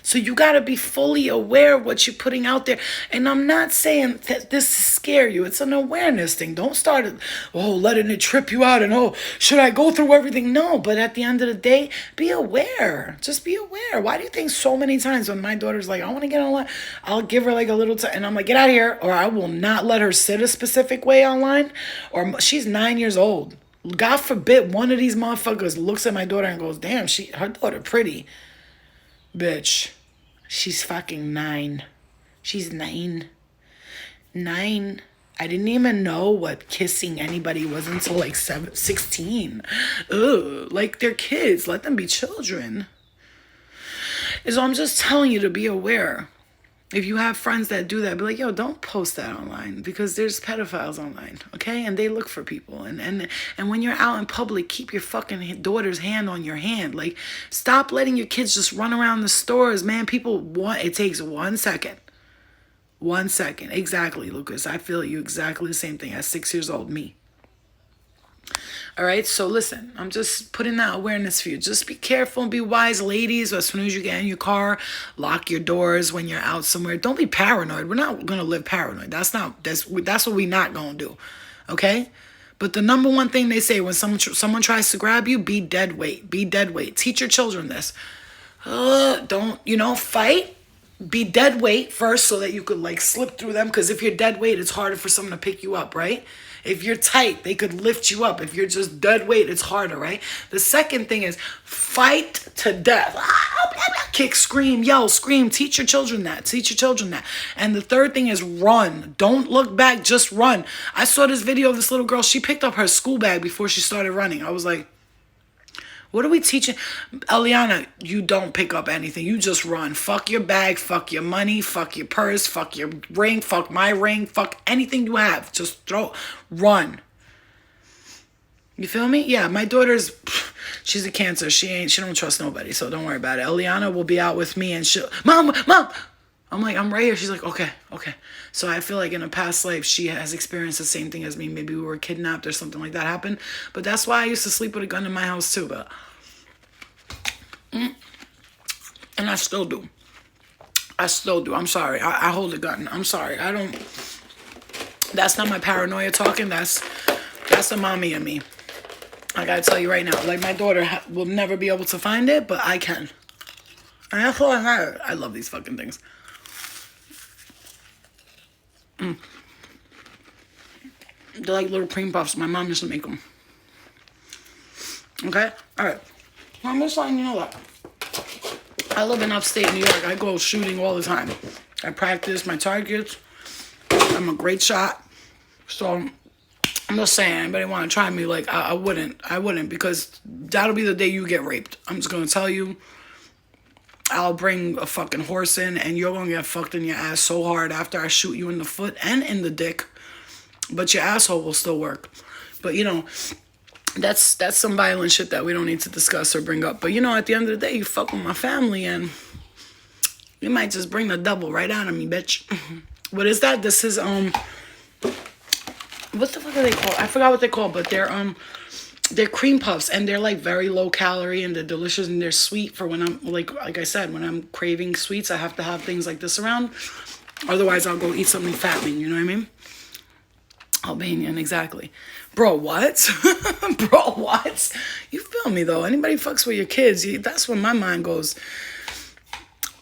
So you got to be fully aware of what you're putting out there. And I'm not saying that this to scare you. It's an awareness thing. Don't start, letting it trip you out and, should I go through everything? No, but at the end of the day, be aware. Just be aware. Why do you think so many times when my daughter's like, I want to get online, I'll give her like a little time and I'm like, get out of here. Or I will not let her sit a specific way online. Or she's 9 years old. God forbid one of these motherfuckers looks at my daughter and goes, damn, her daughter pretty. Bitch, she's fucking 9. She's 9. 9. I didn't even know what kissing anybody was until like 16. Ugh, like they're kids. Let them be children. So I'm just telling you to be aware. If you have friends that do that, be like, yo, don't post that online because there's pedophiles online, okay? And they look for people. And when you're out in public, keep your fucking daughter's hand on your hand. Like, stop letting your kids just run around the stores, man. It takes 1 second. 1 second. Exactly, Lucas. I feel you exactly the same thing as 6 years old me. All right, so listen, I'm just putting that awareness for you. Just be careful and be wise, ladies. As soon as you get in your car, lock your doors when you're out somewhere. Don't be paranoid. We're not going to live paranoid. That's what we're not going to do, okay? But the number one thing they say when someone tries to grab you, be dead weight. Be dead weight. Teach your children this. Don't, fight. Be dead weight first so that you could like slip through them. Because if you're dead weight, it's harder for someone to pick you up, right? If you're tight, they could lift you up. If you're just dead weight, it's harder, right? The second thing is fight to death. Kick, scream, yell, scream. Teach your children that. Teach your children that. And the third thing is run. Don't look back, just run. I saw this video of this little girl. She picked up her school bag before she started running. I was like, what are we teaching? Eliana, you don't pick up anything. You just run. Fuck your bag. Fuck your money. Fuck your purse. Fuck your ring. Fuck my ring. Fuck anything you have. Just run. You feel me? Yeah, my daughter's, she's a Cancer. She don't trust nobody, so don't worry about it. Eliana will be out with me and Mom. I'm like, I'm right here. She's like, okay. Okay. So I feel like in a past life, she has experienced the same thing as me. Maybe we were kidnapped or something like that happened. But that's why I used to sleep with a gun in my house too. But and I still do. I still do. I'm sorry. I hold a gun. I'm sorry. I don't. That's not my paranoia talking. That's the mommy in me. I gotta tell you right now. Like my daughter will never be able to find it, but I can. And that's all I matter. I love these fucking things. They're like little cream puffs. My mom used to make them. Okay? Alright. I'm just letting you know that. I live in upstate New York. I go shooting all the time. I practice my targets. I'm a great shot. So, I'm just saying, anybody want to try me, like, I wouldn't. I wouldn't, because that'll be the day you get raped. I'm just going to tell you. I'll bring a fucking horse in, and you're going to get fucked in your ass so hard after I shoot you in the foot and in the dick. But your asshole will still work. But, you know, that's some violent shit that we don't need to discuss or bring up. But, you know, at the end of the day, you fuck with my family, and you might just bring the double right out of me, bitch. What is that? This is, what the fuck are they called? I forgot what they're called, but they're cream puffs, and they're like very low calorie, and they're delicious, and they're sweet for when I'm like I said, when I'm craving sweets, I have to have things like this around. Otherwise, I'll go eat something fattening. You know what I mean? Albanian, exactly. Bro, what? Bro, what? You feel me though? Anybody fucks with your kids, that's when my mind goes.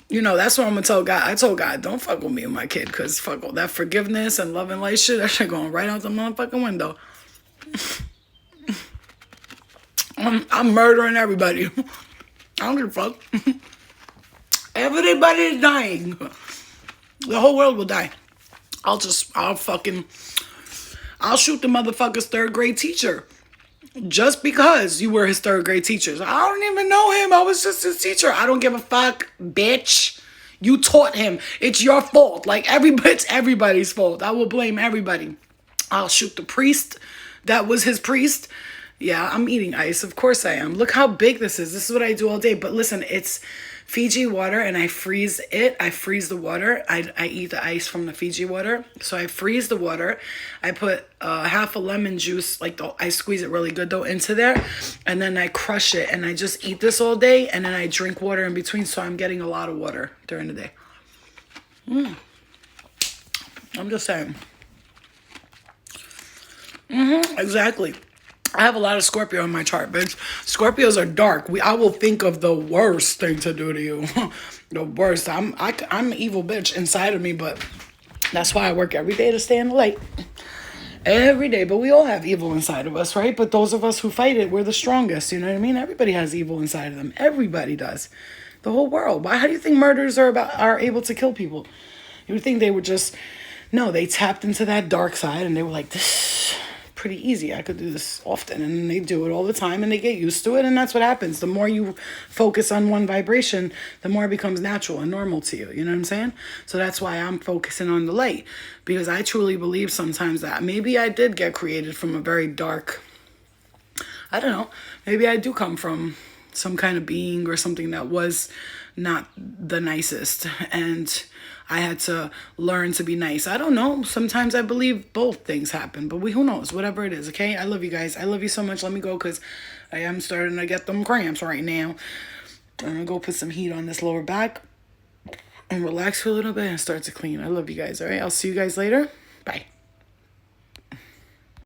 You know, that's what I'm gonna tell God. I told God, don't fuck with me and my kid, because fuck all that forgiveness and love and light shit, that shit going right out the motherfucking window. I'm murdering everybody. I don't give a fuck. Everybody is dying. The whole world will die. I'll shoot the motherfucker's third grade teacher. Just because you were his third grade teacher. I don't even know him. I was just his teacher. I don't give a fuck, bitch. You taught him. It's your fault. Like, it's everybody's fault. I will blame everybody. I'll shoot the priest that was his priest. Yeah, I'm eating ice. Of course I am. Look how big this is. This is what I do all day. But listen, it's Fiji water, and I freeze it. I freeze the water. I eat the ice from the Fiji water. So I freeze the water. I put half a lemon juice, I squeeze it really good though, into there. And then I crush it, and I just eat this all day. And then I drink water in between. So I'm getting a lot of water during the day. I'm just saying. Exactly. I have a lot of Scorpio in my chart, bitch. Scorpios are dark. I will think of the worst thing to do to you. The worst. I'm an evil bitch inside of me, but that's why I work every day to stay in the light. Every day. But we all have evil inside of us, right? But those of us who fight it, we're the strongest. You know what I mean? Everybody has evil inside of them. Everybody does. The whole world. How do you think murderers are able to kill people? You would think they would just... No, they tapped into that dark side, and they were like, this... pretty easy. I could do this often, and they do it all the time, and they get used to it, and that's what happens. The more you focus on one vibration, the more it becomes natural and normal to you. You know what I'm saying? So that's why I'm focusing on the light, because I truly believe sometimes that maybe I did get created from a very dark, I don't know, maybe I do come from some kind of being or something that was not the nicest, and I had to learn to be nice. I don't know. Sometimes I believe both things happen, but who knows? Whatever it is, okay? I love you guys. I love you so much. Let me go, because I am starting to get them cramps right now. I'm going to go put some heat on this lower back and relax for a little bit and start to clean. I love you guys, all right? I'll see you guys later. Bye.